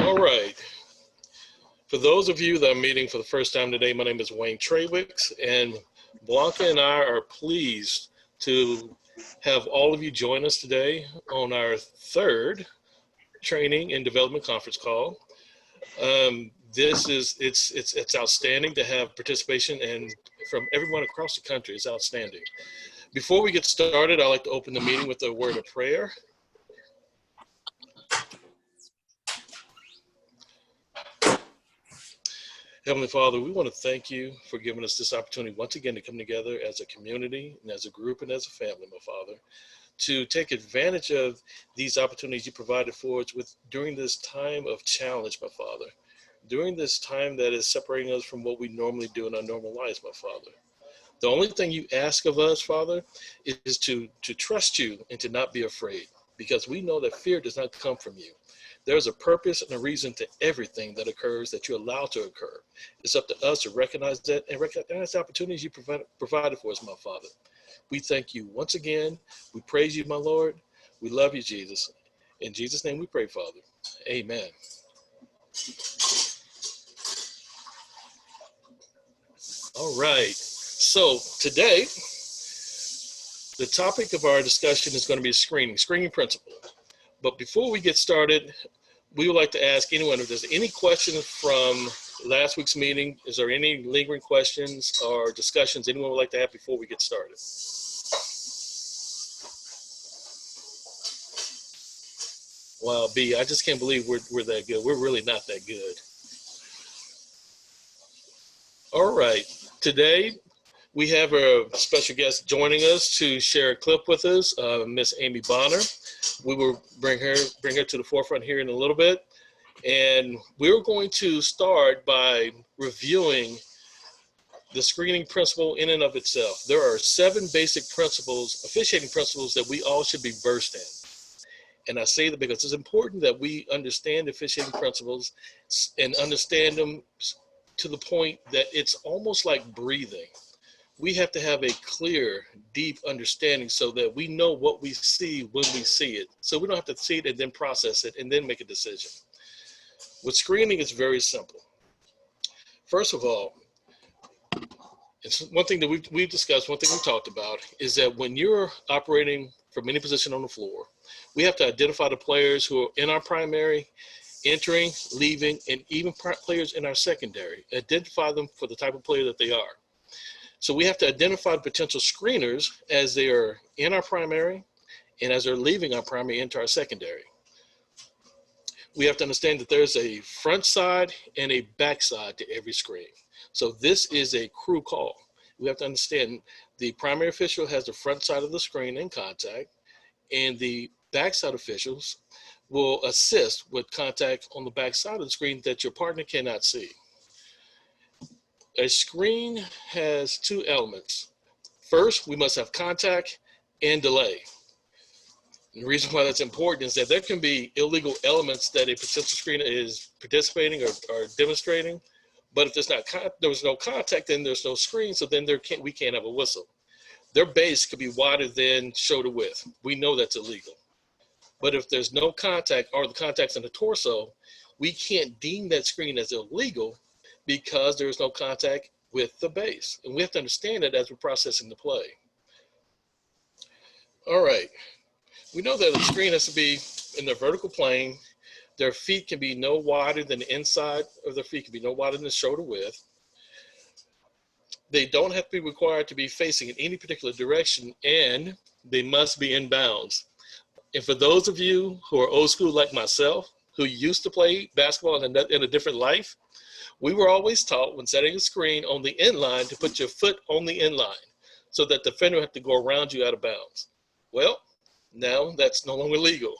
All right. For those of you that I'm meeting for the first time today, my name is Wayne Traywicks, and Blanca and I are pleased to have all of you join us today on our third training and development conference call. It's outstanding to have participation and from everyone across the country. It's outstanding. Before we get started, I'd like to open the meeting with a word of prayer. Heavenly Father, we want to thank you for giving us this opportunity once again to come together as a community and as a group and as a family, my Father, to take advantage of these opportunities you provided for us during this time of challenge, my Father, during this time that is separating us from what we normally do in our normal lives, my Father. The only thing you ask of us, Father, is to trust you and to not be afraid, because we know that fear does not come from you. There's a purpose and a reason to everything that occurs that you allow to occur. It's up to us to recognize that and recognize the opportunities you provided for us, my Father. We thank you once again. We praise you, my Lord. We love you, Jesus. In Jesus' name we pray, Father. Amen. All right. So today, the topic of our discussion is going to be screening principle. But before we get started, we would like to ask anyone if there's any questions from last week's meeting. Is there any lingering questions or discussions anyone would like to have before we get started? Wow, B, I just can't believe we're that good. We're really not that good. All right. Today, we have a special guest joining us to share a clip with us, Miss Amy Bonner. We will bring her to the forefront here in a little bit. And we're going to start by reviewing the screening principle in and of itself. There are 7 basic principles, officiating principles, that we all should be versed in. And I say that because it's important that we understand officiating principles and understand them to the point that it's almost like breathing. We have to have a clear, deep understanding so that we know what we see when we see it. So we don't have to see it and then process it and then make a decision. With screening, it's very simple. First of all, it's one thing that we've discussed, one thing we talked about, is that when you're operating from any position on the floor, we have to identify the players who are in our primary, entering, leaving, and even players in our secondary. Identify them for the type of player that they are. So we have to identify potential screeners as they are in our primary and as they're leaving our primary into our secondary. We have to understand that there's a front side and a back side to every screen. So this is a crew call. We have to understand the primary official has the front side of the screen in contact, and the backside officials will assist with contact on the back side of the screen that your partner cannot see. A screen has 2 elements. First, we must have contact and delay. And the reason why that's important is that there can be illegal elements that a potential screener is participating or demonstrating, but if there's no contact, then there's no screen, so then we can't have a whistle. Their base could be wider than shoulder width. We know that's illegal. But if there's no contact or the contact's in the torso, we can't deem that screen as illegal because there's no contact with the base. And we have to understand that as we're processing the play. All right. We know that the screen has to be in the vertical plane. Their feet can be no wider than the inside of their feet, can be no wider than the shoulder width. They don't have to be required to be facing in any particular direction, and they must be in bounds. And for those of you who are old school like myself, who used to play basketball in a different life, we were always taught when setting a screen on the end line to put your foot on the end line so that the defender had to go around you out of bounds. Well, now that's no longer legal.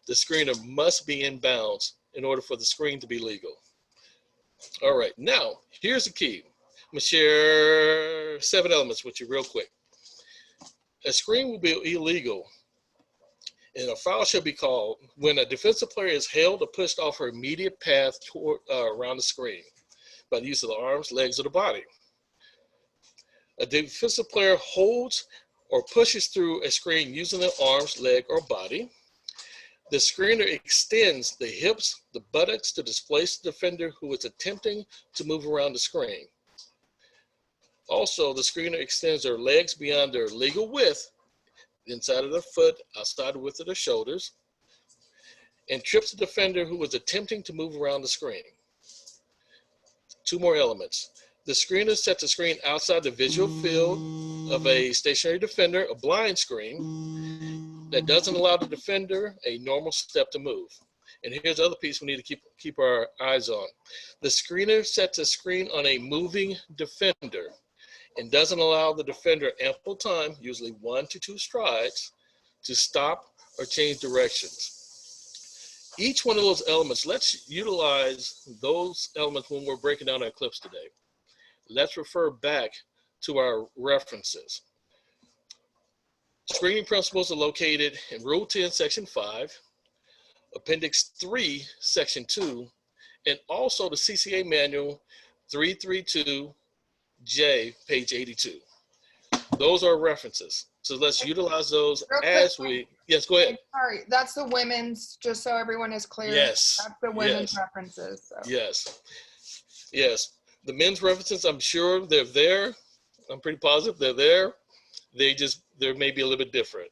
The screener must be in bounds in order for the screen to be legal. All right, now here's the key. I'm gonna share 7 elements with you real quick. A screen will be illegal and a foul shall be called when a defensive player is held or pushed off her immediate path toward around the screen by the use of the arms, legs, or the body. A defensive player holds or pushes through a screen using their arms, leg, or body. The screener extends the hips, the buttocks to displace the defender who is attempting to move around the screen. Also, the screener extends their legs beyond their legal width, inside of the foot, outside the width of the shoulders, and trips the defender who is attempting to move around the screen. Two more elements. The screener sets the screen outside the visual field of a stationary defender, a blind screen that doesn't allow the defender a normal step to move. And here's the other piece we need to keep our eyes on. The screener sets a screen on a moving defender and doesn't allow the defender ample time, usually 1 to 2 strides, to stop or change directions. Each one of those elements, let's utilize those elements when we're breaking down our clips today. Let's refer back to our references. Screening principles are located in Rule 10, Section 5, Appendix 3, Section 2, and also the CCA Manual 332J, page 82. Those are references. So let's utilize those as we, yes, go ahead. Sorry, that's the women's, just so everyone is clear. Yes. That's the women's references. So. Yes. Yes. The men's references, I'm sure they're there. I'm pretty positive they're there. They may be a little bit different.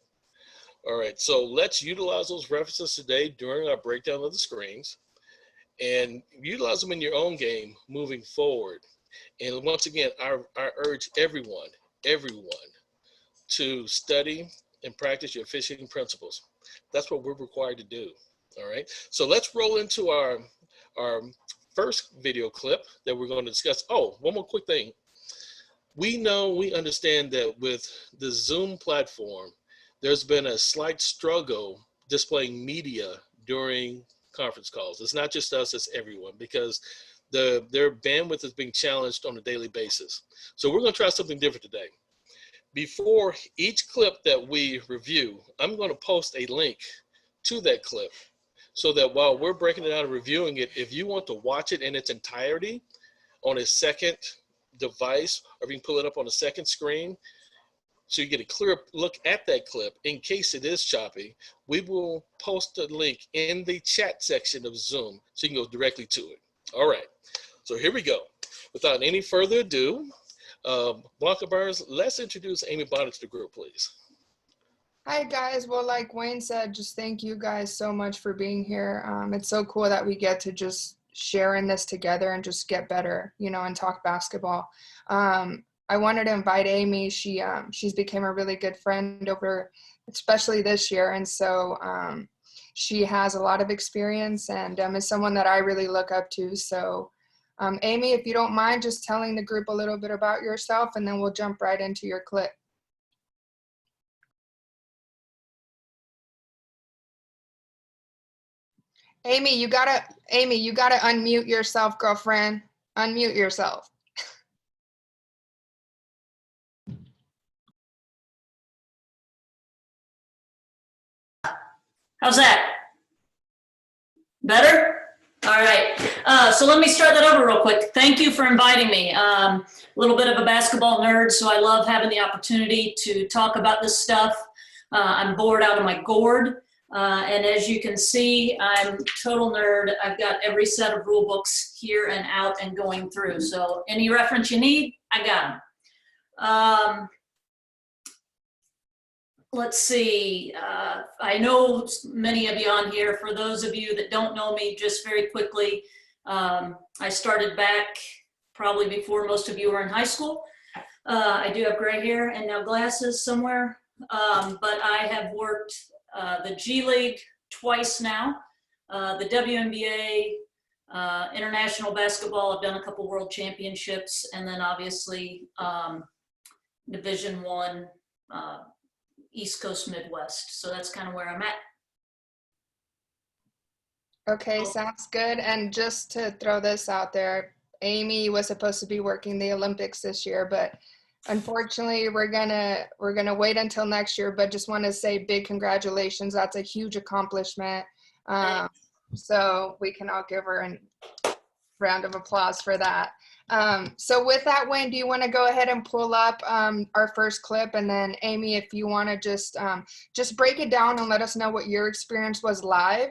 All right. So let's utilize those references today during our breakdown of the screens and utilize them in your own game moving forward. And once again, I urge everyone to study and practice your fishing principles. That's what we're required to do. All right. So let's roll into our first video clip that we're going to discuss. Oh, one more quick thing. We understand that with the Zoom platform, there's been a slight struggle displaying media during conference calls. It's not just us, it's everyone, because their bandwidth is being challenged on a daily basis. So we're going to try something different today. Before each clip that we review, I'm going to post a link to that clip so that while we're breaking it out and reviewing it, if you want to watch it in its entirety on a second device, or if you can pull it up on a second screen, so you get a clear look at that clip, in case it is choppy, we will post a link in the chat section of Zoom so you can go directly to it. All right, so here we go. Without any further ado, Blanca Burns, let's introduce Amy Bonner to the group, please. Hi guys, well, like Wayne said, just thank you guys so much for being here. It's so cool that we get to just share in this together and just get better, you know, and talk basketball. I wanted to invite Amy. She's became a really good friend over, especially this year, and so she has a lot of experience and is someone that I really look up to. So Amy, if you don't mind just telling the group a little bit about yourself, and then we'll jump right into your clip. Amy, you gotta unmute yourself, girlfriend. Unmute yourself. How's that? Better? All right. So let me start that over real quick. Thank you for inviting me. A little bit of a basketball nerd, so I love having the opportunity to talk about this stuff. I'm bored out of my gourd. And as you can see, I'm total nerd. I've got every set of rule books here and out and going through. So any reference you need, I got them. Let's see. I know many of you on here. For those of you that don't know me, just very quickly, I started back probably before most of you were in high school. I do have gray hair and now glasses somewhere, but I have worked the G League twice now, the WNBA, international basketball. I've done a couple world championships, and then obviously Division I, East Coast Midwest. So that's kind of where I'm at. Okay, sounds good. And just to throw this out there, Amy was supposed to be working the Olympics this year, but unfortunately we're gonna wait until next year. But just want to say big congratulations. That's a huge accomplishment. So we can all give her a round of applause for that. So with that, Wayne, do you want to go ahead and pull up our first clip? And then Amy, if you want to just break it down and let us know what your experience was live.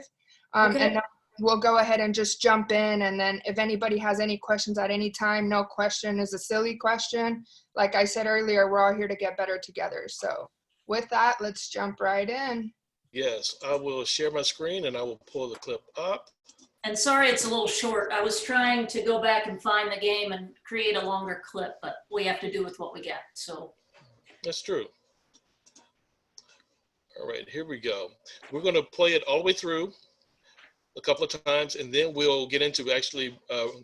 Okay. And then we'll go ahead and just jump in. And then if anybody has any questions at any time, no question is a silly question. Like I said earlier, we're all here to get better together. So with that, let's jump right in. Yes, I will share my screen and I will pull the clip up. And sorry, it's a little short. I was trying to go back and find the game and create a longer clip, but we have to do with what we got. So That's true. All right, here we go. We're going to play it all the way through a couple of times, and then we'll get into actually,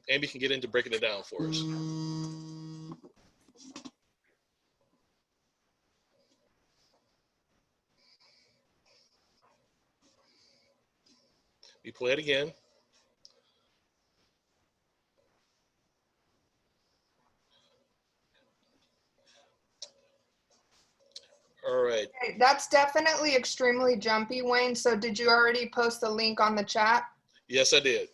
Amy can get into breaking it down for us. We play it again. All right. Okay, that's definitely extremely jumpy, Wayne. So did you already post the link on the chat? Yes, I did.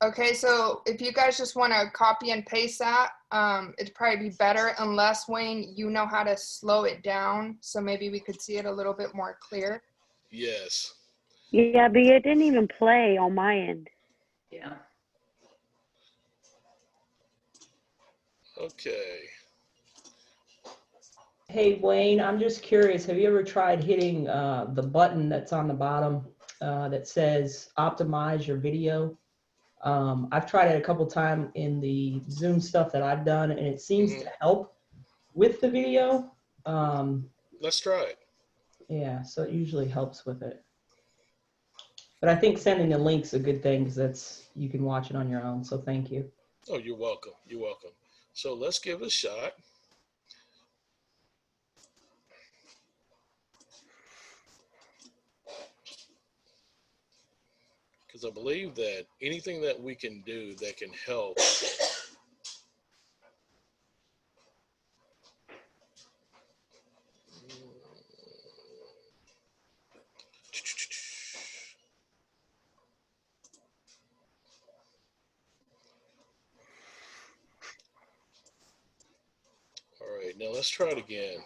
Okay, so if you guys just want to copy and paste that, it'd probably be better, unless, Wayne, you know how to slow it down, so maybe we could see it a little bit more clear. Yes. Yeah, but it didn't even play on my end. yeah. Okay. Hey, Wayne, I'm just curious, have you ever tried hitting the button that's on the bottom that says optimize your video? I've tried it a couple times in the Zoom stuff that I've done, and it seems to help with the video. Let's try it. Yeah, so it usually helps with it. But I think sending the link's a good thing because you can watch it on your own, so thank you. Oh, you're welcome. You're welcome. So let's give it a shot. Because I believe that anything that we can do that can help All right, now let's try it again.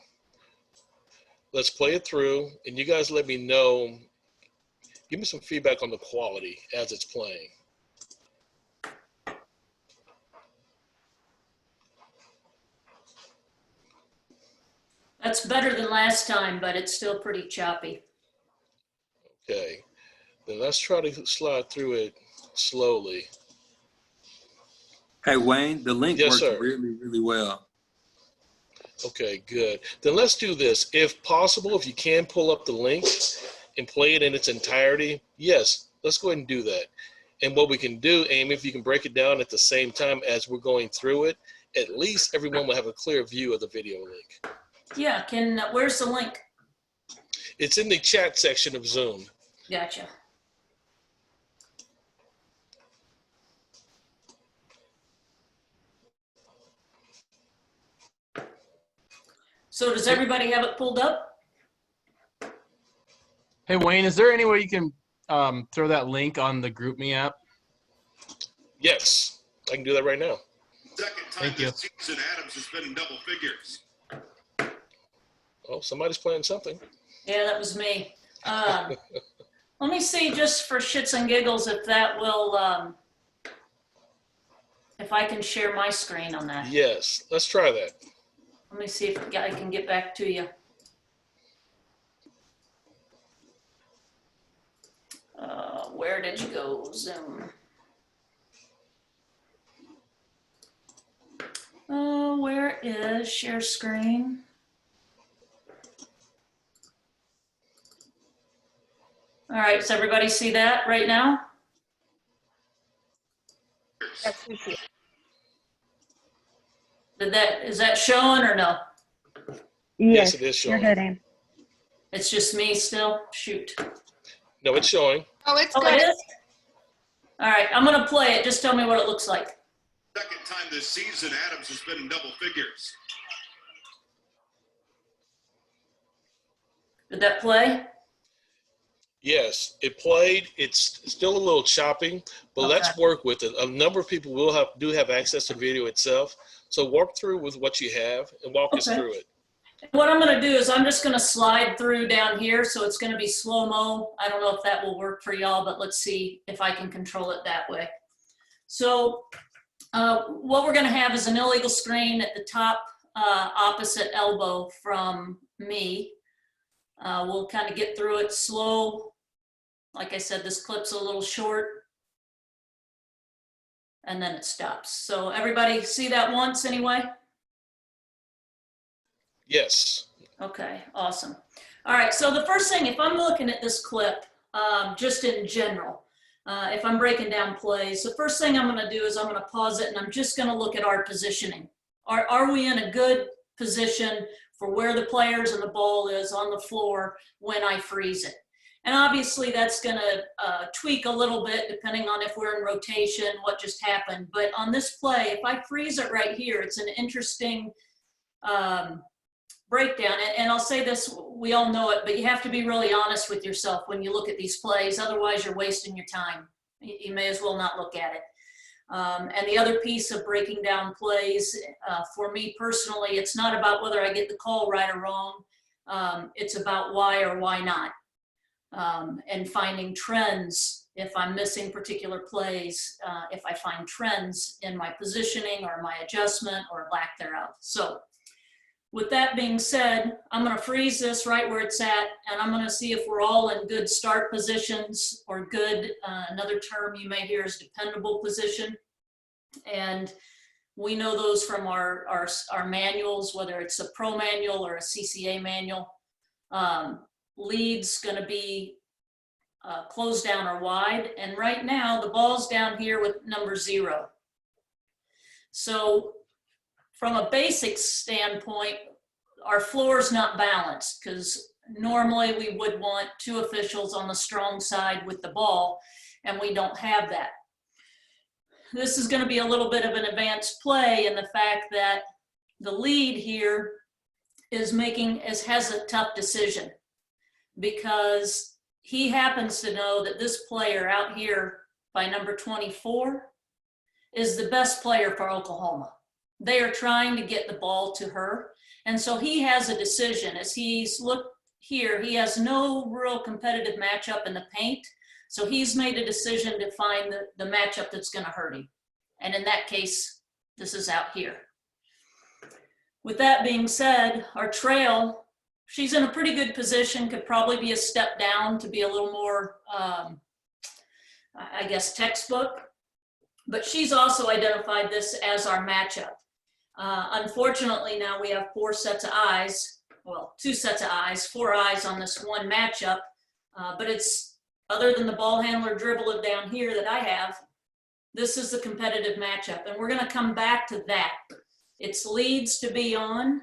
Let's play it through, and you guys let me know. Give me some feedback on the quality as it's playing. That's better than last time, but it's still pretty choppy. Okay, then let's try to slide through it slowly. Hey, Wayne, the link Yes, works sir. really, really well. Okay, good. Then let's do this. If possible, if you can pull up the link and play it in its entirety, yes, let's go ahead and do that. And what we can do, Amy, if you can break it down at the same time as we're going through it, at least everyone will have a clear view of the video link. Yeah, where's the link? It's in the chat section of Zoom. Gotcha. So does everybody have it pulled up? Hey, Wayne, is there any way you can throw that link on the GroupMe app? Yes, I can do that right now. Second time Thank you. this season, Adams has been in double figures. Oh, somebody's playing something. Yeah, that was me. Let me see, just for shits and giggles, if that will, if I can share my screen on that. Yes, let's try that. Let me see if I can get back to you. Where did you go, Zoom? Where is share screen? All right, does everybody see that right now? Yes, we see. Is that showing or no? Yes, it is you're showing. good, Aim. It's just me still? Shoot. No, it's showing. Oh, it's Oh, good. it is? All right, I'm gonna play it. Just tell me what it looks like. Second time this season, Adams has been in double figures. Did that play? Yes, it played. It's still a little choppy, but Okay. let's work with it. A number of people do have access to the video itself. So walk through with what you have and walk us Okay. through it. What I'm gonna do is I'm just gonna slide through down here, so it's gonna be slow-mo. I don't know if that will work for y'all, but let's see if I can control it that way. So what we're gonna have is an illegal screen at the top opposite elbow from me. We'll kind of get through it slow. Like I said, this clip's a little short. And then it stops. So everybody see that once anyway? Yes. Okay, awesome. All right, so the first thing, if I'm looking at this clip, just in general, if I'm breaking down plays, the first thing I'm gonna do is I'm gonna pause it and I'm just gonna look at our positioning. Are we in a good position for where the players and the ball is on the floor when I freeze it? And obviously that's gonna tweak a little bit depending on if we're in rotation, what just happened. But on this play, if I freeze it right here, it's an interesting breakdown. And I'll say this, we all know it, but you have to be really honest with yourself when you look at these plays. Otherwise, you're wasting your time. You may as well not look at it. And the other piece of breaking down plays, for me personally, it's not about whether I get the call right or wrong. It's about why or why not. And finding trends if I'm missing particular plays, if I find trends in my positioning or my adjustment or lack thereof. So with that being said, I'm going to freeze this right where it's at, and I'm going to see if we're all in good start positions or good, another term you may hear is dependable position. And we know those from our manuals, whether it's a pro manual or a CCA manual. Lead's going to be closed down or wide. And right now, the ball's down here with number 0. So from a basic standpoint, our floor is not balanced because normally we would want 2 officials on the strong side with the ball, and we don't have that. This is going to be a little bit of an advanced play in the fact that the lead here has a tough decision because he happens to know that this player out here by number 24 is the best player for Oklahoma. They are trying to get the ball to her. And so he has a decision. As he's looked here, he has no real competitive matchup in the paint. So he's made a decision to find the matchup that's going to hurt him. And in that case, this is out here. With that being said, our trail, she's in a pretty good position, could probably be a step down to be a little more, I guess, textbook. But she's also identified this as our matchup. Unfortunately, now we have 4 sets of eyes, well, 2 sets of eyes, 4 eyes on this one matchup, but it's, other than the ball handler dribble it down here that I have, this is the competitive matchup, and we're gonna come back to that. It's leads to be on,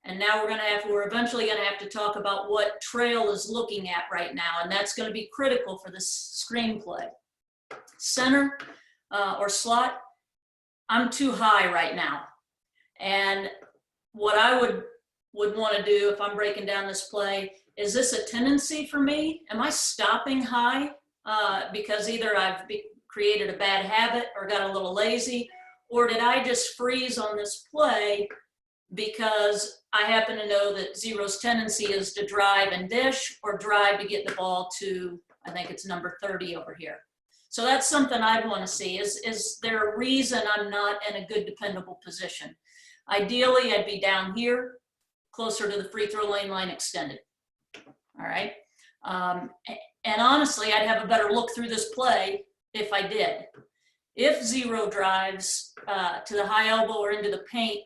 and now we're eventually gonna have to talk about what trail is looking at right now, and that's gonna be critical for this screenplay. Center or slot, I'm too high right now. And what I would want to do if I'm breaking down this play, is this a tendency for me? Am I stopping high because either I've created a bad habit or got a little lazy, or did I just freeze on this play because I happen to know that 0's tendency is to drive and dish or drive to get the ball to, I think it's number 30 over here. So that's something I'd want to see. Is there a reason I'm not in a good dependable position? Ideally, I'd be down here, closer to the free throw lane line extended. All right. And honestly, I'd have a better look through this play if I did. If 0 drives to the high elbow or into the paint,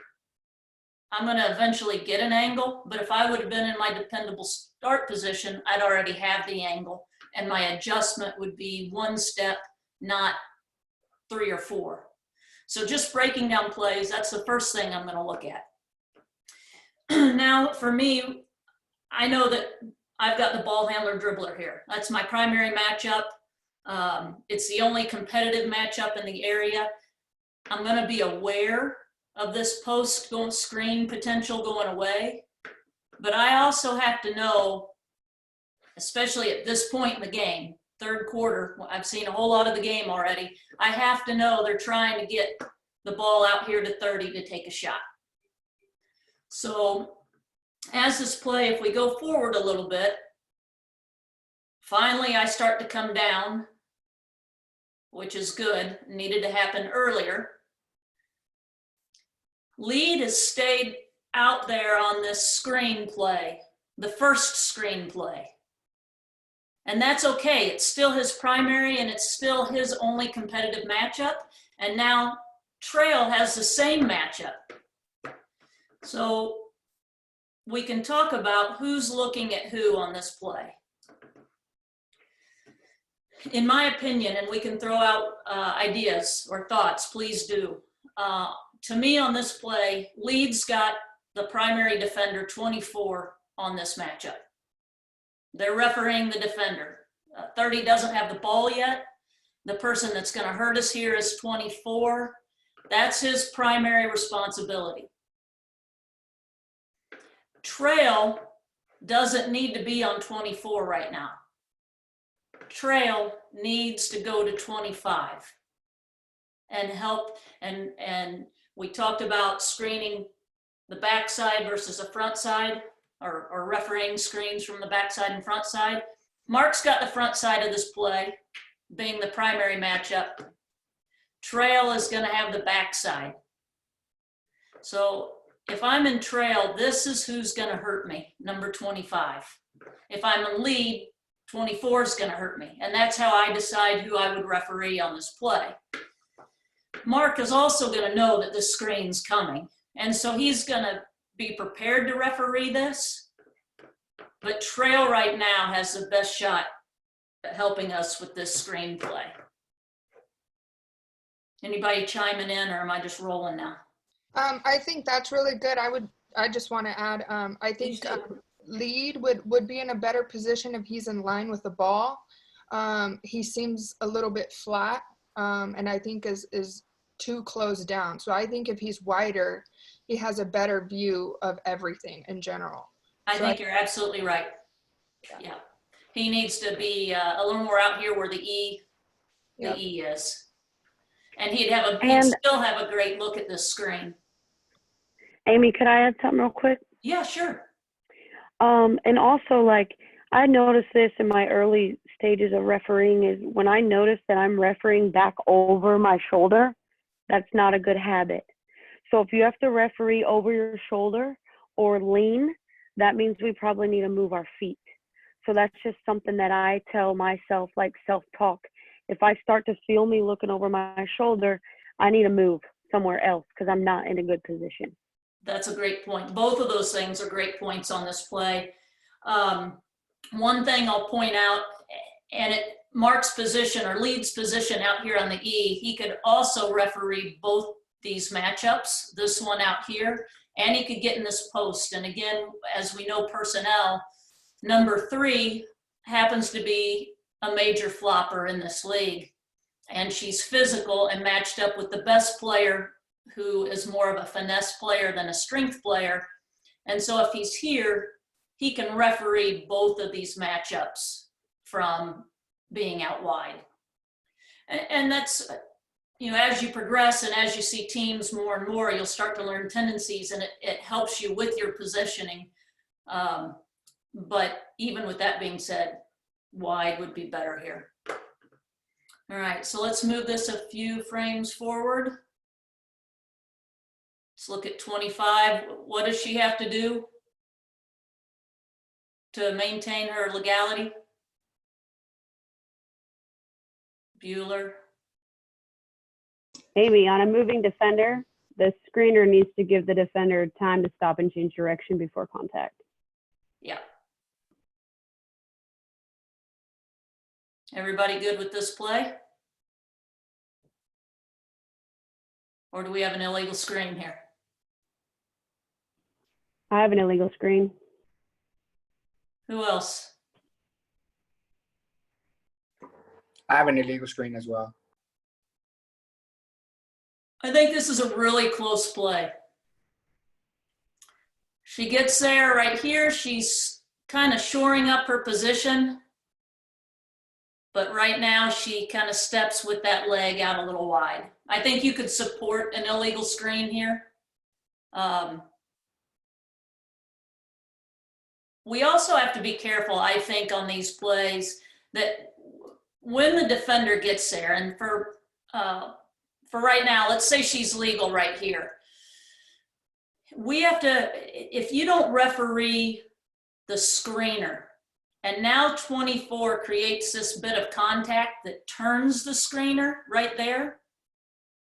I'm going to eventually get an angle. But if I would have been in my dependable start position, I'd already have the angle. And my adjustment would be 1 step, not 3 or 4. So just breaking down plays, that's the first thing I'm going to look at. Now, for me, I know that I've got the ball handler dribbler here. That's my primary matchup. It's the only competitive matchup in the area. I'm going to be aware of this post screen potential going away, but I also have to know especially at this point in the game, third quarter, I've seen a whole lot of the game already. I have to know they're trying to get the ball out here to 30 to take a shot. So as this play, if we go forward a little bit, finally I start to come down, which is good, needed to happen earlier. Lead has stayed out there on this screenplay, the first screenplay. And that's okay. It's still his primary and it's still his only competitive matchup. And now Trail has the same matchup. So we can talk about who's looking at who on this play. In my opinion, and we can throw out ideas or thoughts, please do. To me on this play, Lead's got the primary defender 24 on this matchup. They're refereeing the defender. 30 doesn't have the ball yet. The person that's going to hurt us here is 24. That's his primary responsibility. Trail doesn't need to be on 24 right now. Trail needs to go to 25 and help. And we talked about screening the backside versus the front side, or refereeing screens from the backside and front side. Mark's got the front side of this play, being the primary matchup. Trail is going to have the backside. So if I'm in Trail, this is who's going to hurt me, number 25. If I'm in Lead, 24 is going to hurt me. And that's how I decide who I would referee on this play. Mark is also going to know that this screen's coming. And so he's going to be prepared to referee this. But Trail right now has the best shot at helping us with this screen play. Anybody chiming in, or am I just rolling now? I think that's really good. I just want to add, I think Lead would be in a better position if he's in line with the ball. He seems a little bit flat, and I think is too closed down. So I think if he's wider, he has a better view of everything in general. I think you're absolutely right. Yeah. He needs to be a little more out here where the E is. And he'd still have a great look at this screen. Amy, could I add something real quick? Yeah, sure. And also, like, I noticed this in my early stages of refereeing is when I notice that I'm refereeing back over my shoulder, that's not a good habit. So if you have to referee over your shoulder or lean, that means we probably need to move our feet. So that's just something that I tell myself, like self-talk. If I start to feel me looking over my shoulder, I need to move somewhere else because I'm not in a good position. That's a great point. Both of those things are great points on this play. One thing I'll point out, and Mark's position or Lead's position out here on the E, he could also referee both these matchups, this one out here, and he could get in this post. And again, as we know personnel, number 3 happens to be a major flopper in this league. And she's physical and matched up with the best player who is more of a finesse player than a strength player. And so if he's here, he can referee both of these matchups from being out wide. And that's, as you progress and as you see teams more and more, you'll start to learn tendencies, and it helps you with your positioning. But even with that being said, wide would be better here. All right, so let's move this a few frames forward. Let's look at 25. What does she have to do to maintain her legality? Bueller. Amy, on a moving defender, the screener needs to give the defender time to stop and change direction before contact. Yeah. Everybody good with this play? Or do we have an illegal screen here? I have an illegal screen. Who else? I have an illegal screen as well. I think this is a really close play. She gets there right here. She's kind of shoring up her position. But right now she kind of steps with that leg out a little wide. I think you could support an illegal screen here. We also have to be careful, I think, on these plays that when the defender gets there, and for right now, let's say she's legal right here. We have to, if you don't referee the screener, and now 24 creates this bit of contact that turns the screener right there,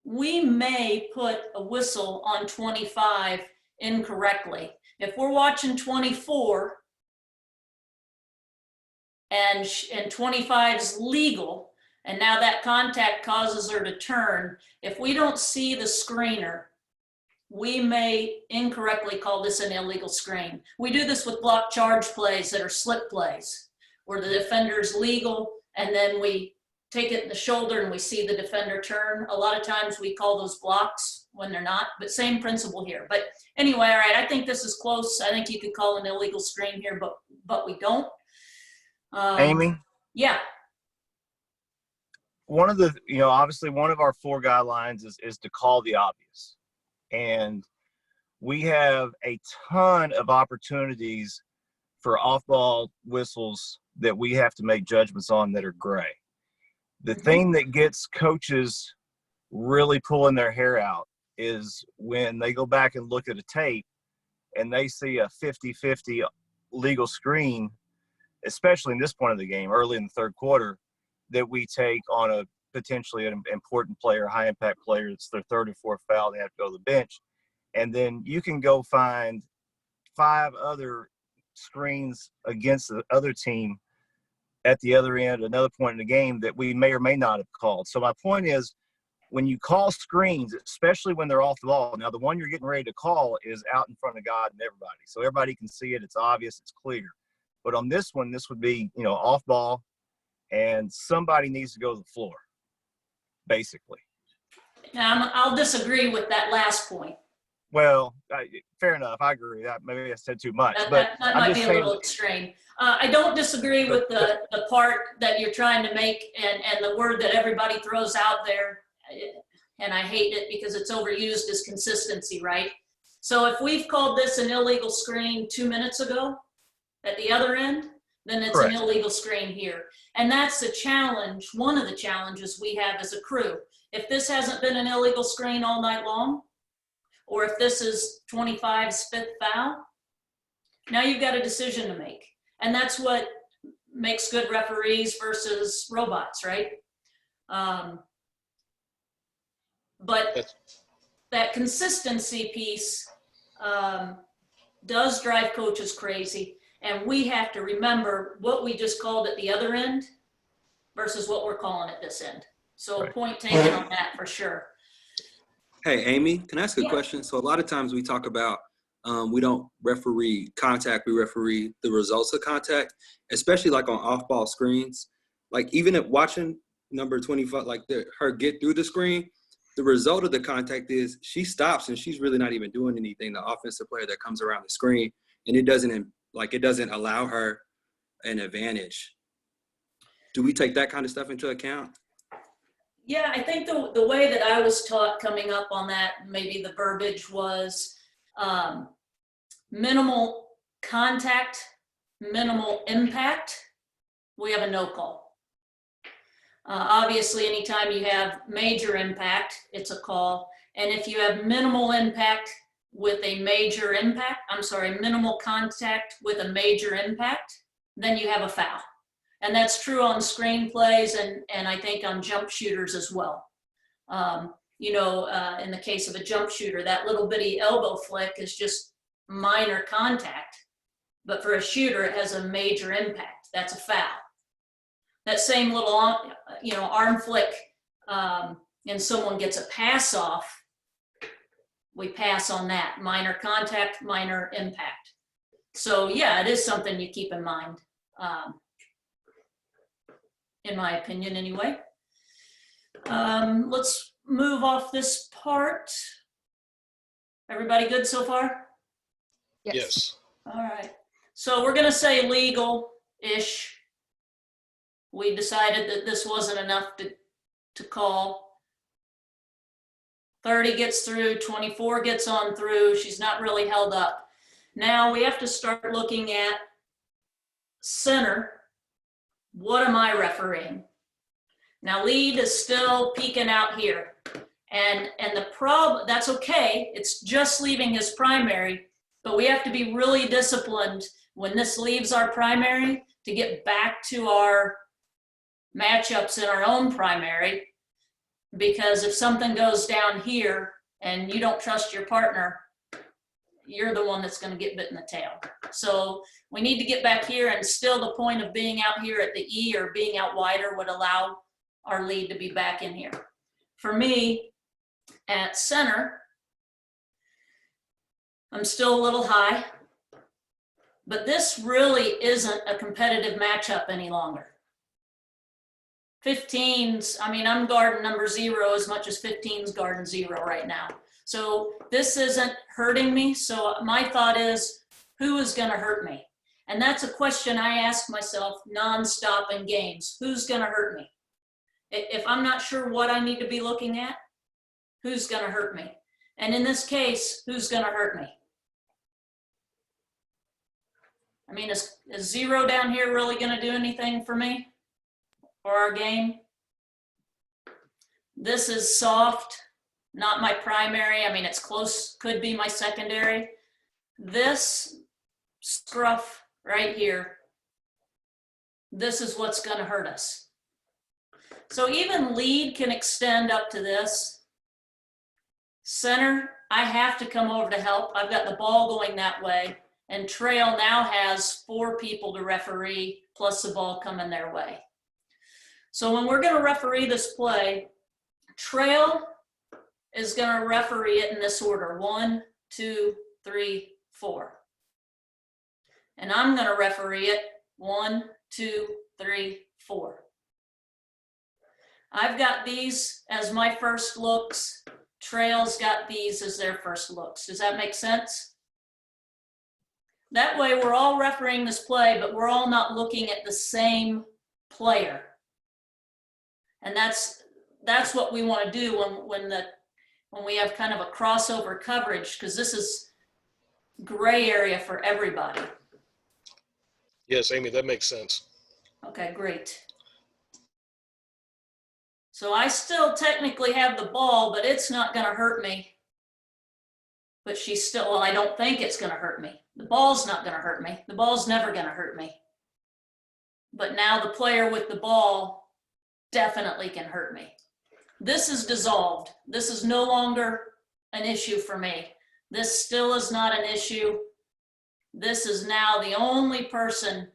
we may put a whistle on 25 incorrectly. If we're watching 24 and 25's legal, and now that contact causes her to turn, if we don't see the screener, we may incorrectly call this an illegal screen. We do this with block charge plays that are slip plays, where the defender's legal, and then we take it in the shoulder and we see the defender turn. A lot of times we call those blocks when they're not, but same principle here. But anyway, all right, I think this is close. I think you could call an illegal screen here, but we don't. Amy? Yeah. One of the, obviously one of our 4 guidelines is to call the obvious. And we have a ton of opportunities for off-ball whistles that we have to make judgments on that are gray. The thing that gets coaches really pulling their hair out is when they go back and look at a tape and they see a 50-50 legal screen, especially in this point of the game, early in the third quarter, that we take on a potentially an important player, high impact player. It's their 3rd or 4th foul. They have to go to the bench. And then you can go find 5 other screens against the other team at the other end, another point in the game that we may or may not have called. So my point is, when you call screens, especially when they're off the ball, now the one you're getting ready to call is out in front of God and everybody. So everybody can see it. It's obvious. It's clear. But on this one, this would be, off ball, and somebody needs to go to the floor, basically. Now, I'll disagree with that last point. Well, fair enough. I agree. Maybe I said too much. That might be a little extreme. I don't disagree with the part that you're trying to make and the word that everybody throws out there, and I hate it because it's overused, is consistency, right? So if we've called this an illegal screen 2 minutes ago at the other end, then it's Correct. An illegal screen here. And that's the challenge, one of the challenges we have as a crew. If this hasn't been an illegal screen all night long, or if this is 25's 5th foul, now you've got a decision to make. And that's what makes good referees versus robots, right? But that consistency piece does drive coaches crazy. And we have to remember what we just called at the other end versus what we're calling at this end. So Right. Point taken on that for sure. Hey, Amy, can I ask a question? So a lot of times we talk about we don't referee contact, we referee the results of contact, especially like on off-ball screens. Like even at watching number 25, like her get through the screen, the result of the contact is she stops and she's really not even doing anything, the offensive player that comes around the screen, and it doesn't allow her an advantage. Do we take that kind of stuff into account? Yeah, I think the way that I was taught coming up on that, maybe the verbiage was minimal contact, minimal impact, we have a no call. Obviously, anytime you have major impact, it's a call. And if you have minimal impact with a major impact, minimal contact with a major impact, then you have a foul. And that's true on screen plays and I think on jump shooters as well. In the case of a jump shooter, that little bitty elbow flick is just minor contact, but for a shooter, it has a major impact. That's a foul. That same little, arm flick, and someone gets a pass off, we pass on that. Minor contact, minor impact. So yeah, it is something you keep in mind. In my opinion, anyway. Let's move off this part. Everybody good so far? Yes. Yes. All right. So we're gonna say legal-ish. We decided that this wasn't enough to call. 30 gets through, 24 gets on through. She's not really held up. Now we have to start looking at center. What am I refereeing? Now lead is still peeking out here. And the problem, that's okay. It's just leaving his primary, but we have to be really disciplined when this leaves our primary to get back to our matchups in our own primary, because if something goes down here and you don't trust your partner, you're the one that's going to get bit in the tail. So we need to get back here, and still the point of being out here at the E or being out wider would allow our lead to be back in here. For me, at center, I'm still a little high, but this really isn't a competitive matchup any longer. 15s, I mean, I'm guarding number 0 as much as 15's guarding 0 right now. So this isn't hurting me. So my thought is, who is going to hurt me? And that's a question I ask myself nonstop in games. Who's going to hurt me? If I'm not sure what I need to be looking at, who's going to hurt me? And in this case, who's going to hurt me? I mean, is 0 down here really going to do anything for me or our game? This is soft, not my primary. I mean, it's close, could be my secondary. This scruff right here, this is what's going to hurt us. So even lead can extend up to this. Center, I have to come over to help. I've got the ball going that way. And trail now has 4 people to referee, plus the ball coming their way. So when we're going to referee this play, trail is going to referee it in this order: 1, 2, 3, 4. And I'm going to referee it 1, 2, 3, 4. I've got these as my first looks. Trail's got these as their first looks. Does that make sense? That way we're all refereeing this play, but we're all not looking at the same player. And that's what we want to do when we have kind of a crossover coverage, because this is gray area for everybody. Yes, Amy, that makes sense. Okay, great. So I still technically have the ball, but it's not going to hurt me. But she's still, well, I don't think it's going to hurt me. The ball's not going to hurt me. The ball's never going to hurt me. But now the player with the ball definitely can hurt me. This is dissolved. This is no longer an issue for me. This still is not an issue. This is now the only person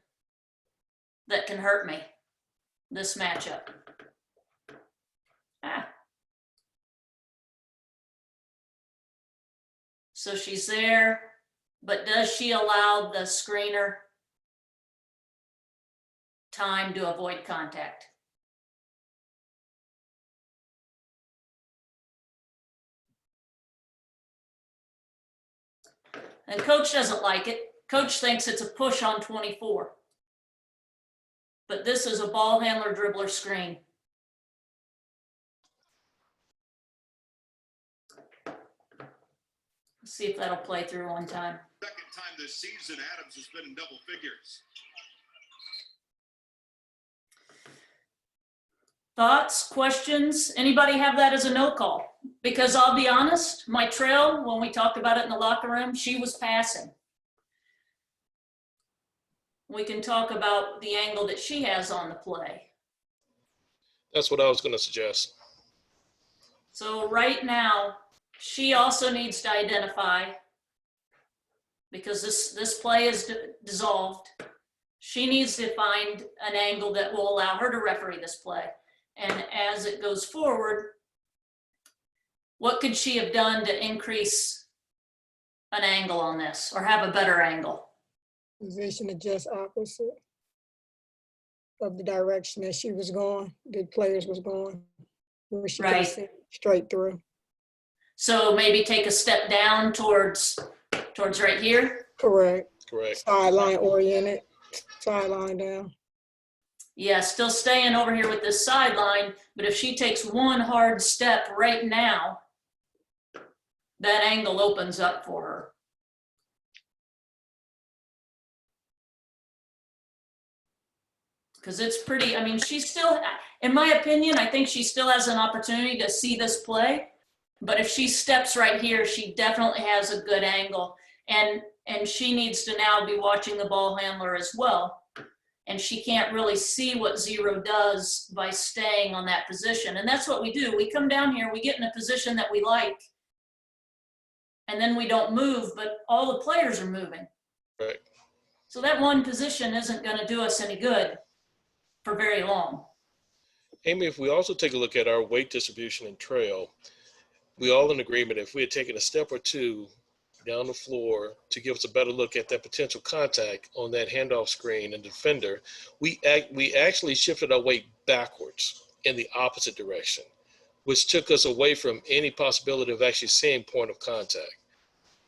that can hurt me, this matchup. So she's there, but does she allow the screener time to avoid contact? And coach doesn't like it. Coach thinks it's a push on 24. But this is a ball handler dribbler screen. Let's see if that'll play through one time. Second time this season, Adams has been in double figures. Thoughts, questions? Anybody have that as a no call? Because I'll be honest, my trail, when we talked about it in the locker room, she was passing. We can talk about the angle that she has on the play. That's what I was going to suggest. So right now, she also needs to identify, because this play is dissolved, she needs to find an angle that will allow her to referee this play. And as it goes forward, what could she have done to increase an angle on this or have a better angle? Position adjust opposite of the direction that she was going, the players was going, where she could have seen straight through. So maybe take a step down towards right here? Correct. Correct. Sideline oriented, sideline down. Yeah, still staying over here with this sideline, but if she takes one hard step right now, that angle opens up for her. Because it's pretty, I mean, she's still, in my opinion, I think she still has an opportunity to see this play. But if she steps right here, she definitely has a good angle. And she needs to now be watching the ball handler as well. And she can't really see what zero does by staying on that position. And that's what we do. We come down here, we get in a position that we like, and then we don't move, but all the players are moving. Right. So that one position isn't going to do us any good for very long. Amy, if we also take a look at our weight distribution and trail, we all in agreement, if we had taken a step or two down the floor to give us a better look at that potential contact on that handoff screen and defender, we actually shifted our weight backwards in the opposite direction, which took us away from any possibility of actually seeing point of contact.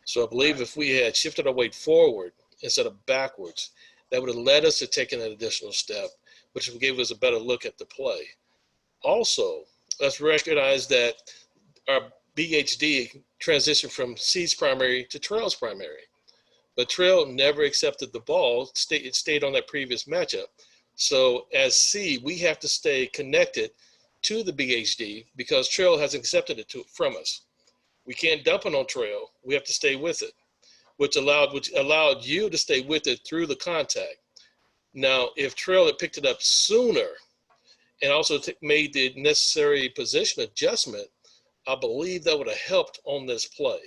So I believe if we had shifted our weight forward instead of backwards, that would have led us to taking an additional step, which would give us a better look at the play. Also, let's recognize that our BHD transitioned from C's primary to Trail's primary. But Trail never accepted the ball. It stayed on that previous matchup. So as C, we have to stay connected to the BHD because Trail has accepted it from us. We can't dump it on Trail. We have to stay with it, which allowed you to stay with it through the contact. Now, if Trail had picked it up sooner and also made the necessary position adjustment, I believe that would have helped on this play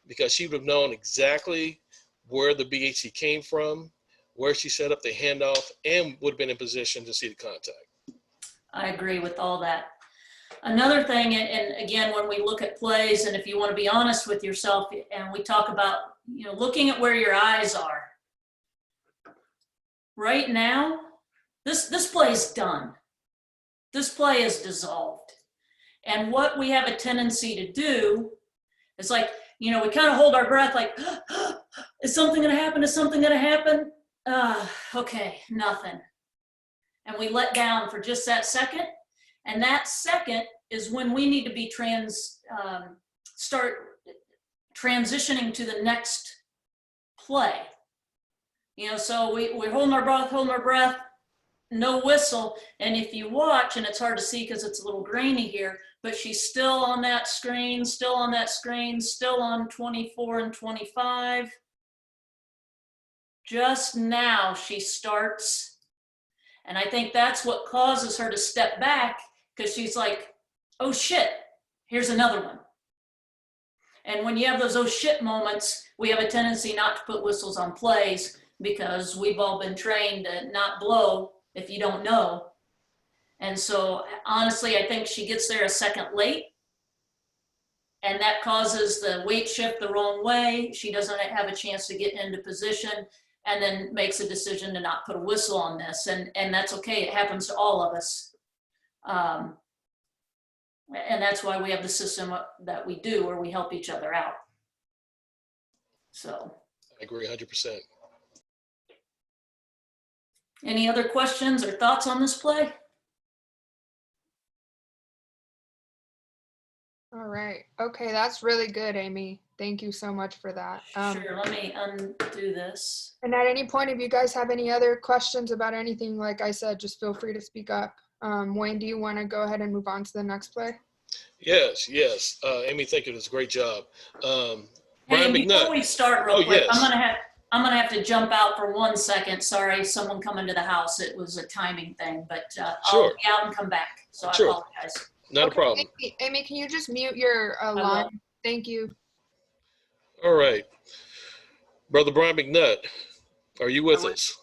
because she would have known exactly where the BHC came from, where she set up the handoff, and would have been in position to see the contact. I agree with all that. Another thing, and again, when we look at plays, and if you want to be honest with yourself, and we talk about, looking at where your eyes are. Right now, this play is done. This play is dissolved. And what we have a tendency to do is like, we kind of hold our breath like, is something going to happen? Is something going to happen? Okay, nothing. And we let down for just that second. And that second is when we need to be start transitioning to the next play. So we're holding our breath, no whistle. And if you watch, and it's hard to see because it's a little grainy here, but she's still on that screen, still on 24 and 25. Just now she starts. And I think that's what causes her to step back because she's like, oh shit, here's another one. And when you have those oh shit moments, we have a tendency not to put whistles on plays because we've all been trained to not blow if you don't know. And so honestly, I think she gets there a second late and that causes the weight shift the wrong way. She doesn't have a chance to get into position and then makes a decision to not put a whistle on this. And that's okay, it happens to all of us. And that's why we have the system that we do where we help each other out. So. I agree 100%. Any other questions or thoughts on this play? All right. Okay, that's really good, Amy. Thank you so much for that. Sure, let me undo this. And at any point, if you guys have any other questions about anything, like I said, just feel free to speak up. Wayne, do you want to go ahead and move on to the next play? Yes. Amy, thank you. It was a great job. Hey, Brian before McNutt. we start real quick, Yes. I'm gonna have to jump out for 1 second. Sorry, someone coming to the house. It was a timing thing, but I'll be out and come back. So Sure. I apologize. Not a problem. Amy, can you just mute your line? Thank you. All right. Brother Brian McNutt, are you with us?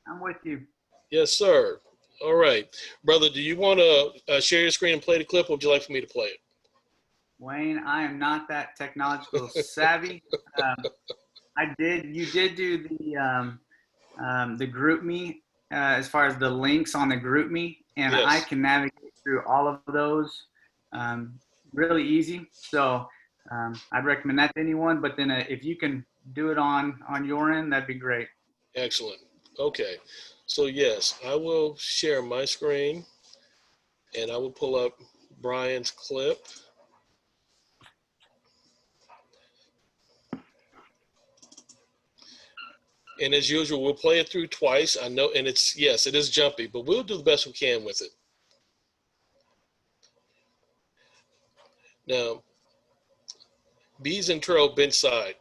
I'm with you. Yes, sir. All right. Brother, do you want to share your screen and play the clip, or would you like for me to play it? Wayne, I am not that technological savvy. You did do the group me as far as the links on the group me, and Yes. I can navigate through all of those really easy. So I'd recommend that to anyone. But then if you can do it on your end, that'd be great. Excellent. Okay. So yes, I will share my screen and I will pull up Brian's clip. And as usual, we'll play it through twice. I know, and yes, it is jumpy, but we'll do the best we can with it. Now, B's and trail bench side.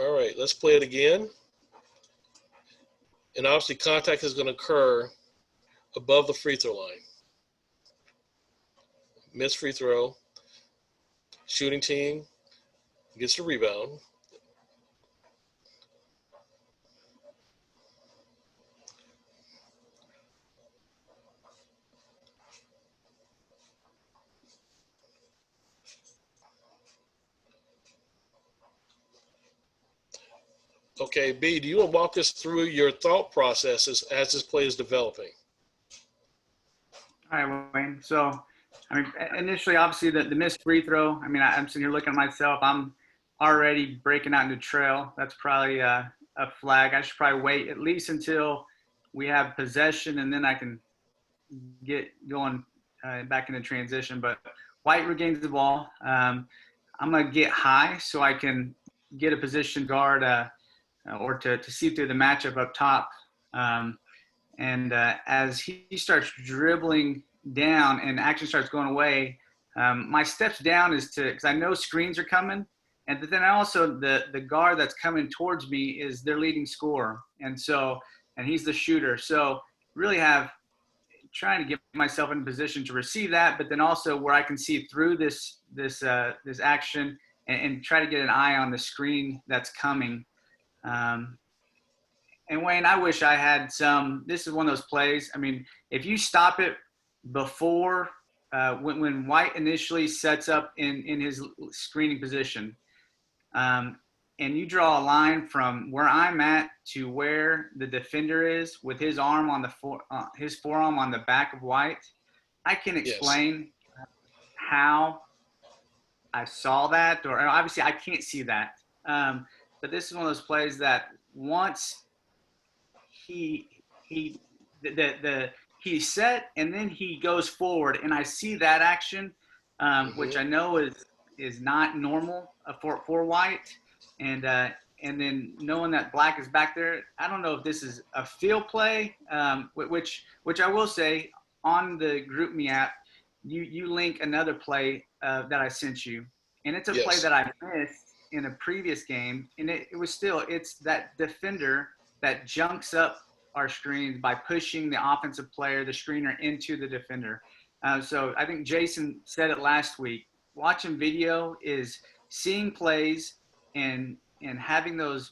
All right, let's play it again. And obviously contact is going to occur above the free throw line. Missed free throw. Shooting team gets the rebound. Okay, B, do you want to walk us through your thought processes as this play is developing? All right, Wayne. So, I mean, initially, obviously, the missed free throw. I mean, I'm sitting here looking at myself. I'm already breaking out into trail. That's probably a flag. I should probably wait at least until we have possession, and then I can get going back into transition. But White regains the ball. I'm going to get high so I can get a position guard or to see through the matchup up top. And as he starts dribbling down and action starts going away, my steps down is because I know screens are coming. And then I also, the guard that's coming towards me is their leading scorer. And he's the shooter. So really trying to get myself in position to receive that, but then also where I can see through this action and try to get an eye on the screen that's coming. And Wayne, I wish I had this is one of those plays. I mean, if you stop it before, when White initially sets up in his screening position, and you draw a line from where I'm at to where the defender is with his arm on his forearm on the back of White, I can explain how I saw that, or obviously I can't see that. But this is one of those plays that once he set and then he goes forward and I see that action, which I know is not normal for White, and then knowing that Black is back there, I don't know if this is a field play, which I will say on the GroupMe app, you link another play that I sent you, and it's a play that I missed in a previous game, and it's that defender that junks up our screens by pushing the offensive player, the screener, into the defender. So I think Jason said it last week. Watching video is seeing plays and having those,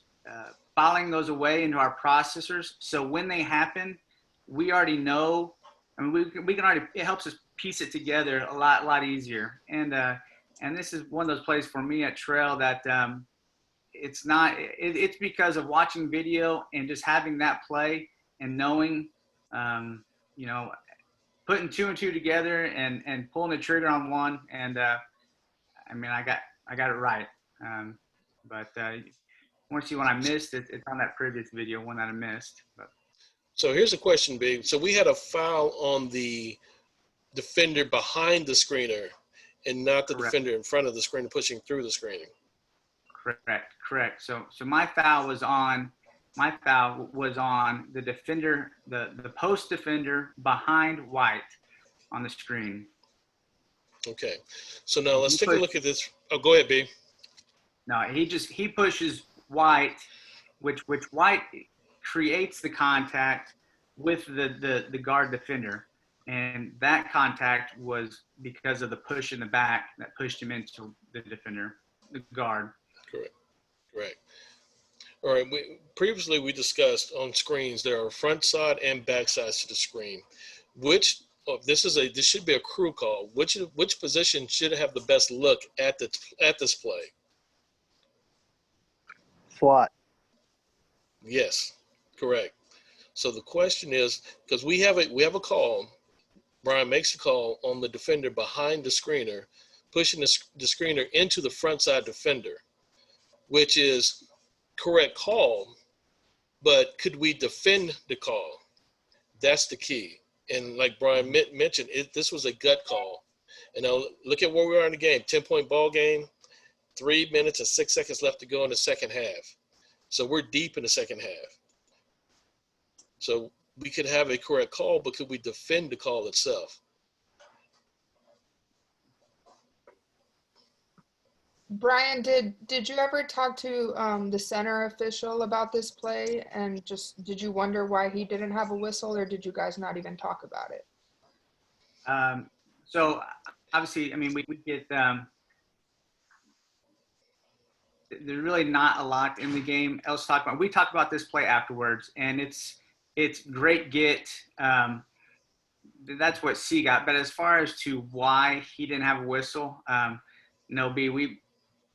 filing those away into our processors. So when they happen, we already know. I mean, we can already. It helps us piece it together a lot easier. And this is one of those plays for me at Trail that. It's because of watching video and just having that play and knowing, putting 2 and 2 together and pulling the trigger on one. And I mean, I got it right. But want to see when I missed it. It's on that previous video, one that I missed. But. So here's a question, Big. So we had a foul on the defender behind the screener and not the defender in front of the screener pushing through the screening. Correct. So my foul was on the defender, the post defender behind White on the screen. Okay. So now let's take a look at this. Oh, go ahead, B. No, he pushes White, which White creates the contact with the guard defender. And that contact was because of the push in the back that pushed him into the defender, the guard. Correct. All right. Previously we discussed on screens there are front side and back sides to the screen. This should be a crew call. Which position should have the best look at this play? Slot. Yes, correct. So the question is, because we have a call, Brian makes a call on the defender behind the screener, pushing the screener into the front side defender, which is correct call, but could we defend the call? That's the key. And like Brian mentioned, this was a gut call. And now look at where we are in the game, 10-point ball game, 3 minutes and 6 seconds left to go in the second half. So we're deep in the second half. So we could have a correct call, but could we defend the call itself? Brian, did you ever talk to the center official about this play, and just did you wonder why he didn't have a whistle, or did you guys not even talk about it? So obviously, I mean, we get there's really not a lot in the game else to talk about. We talked about this play afterwards, and it's great get. That's what C got. But as far as to why he didn't have a whistle, no, B,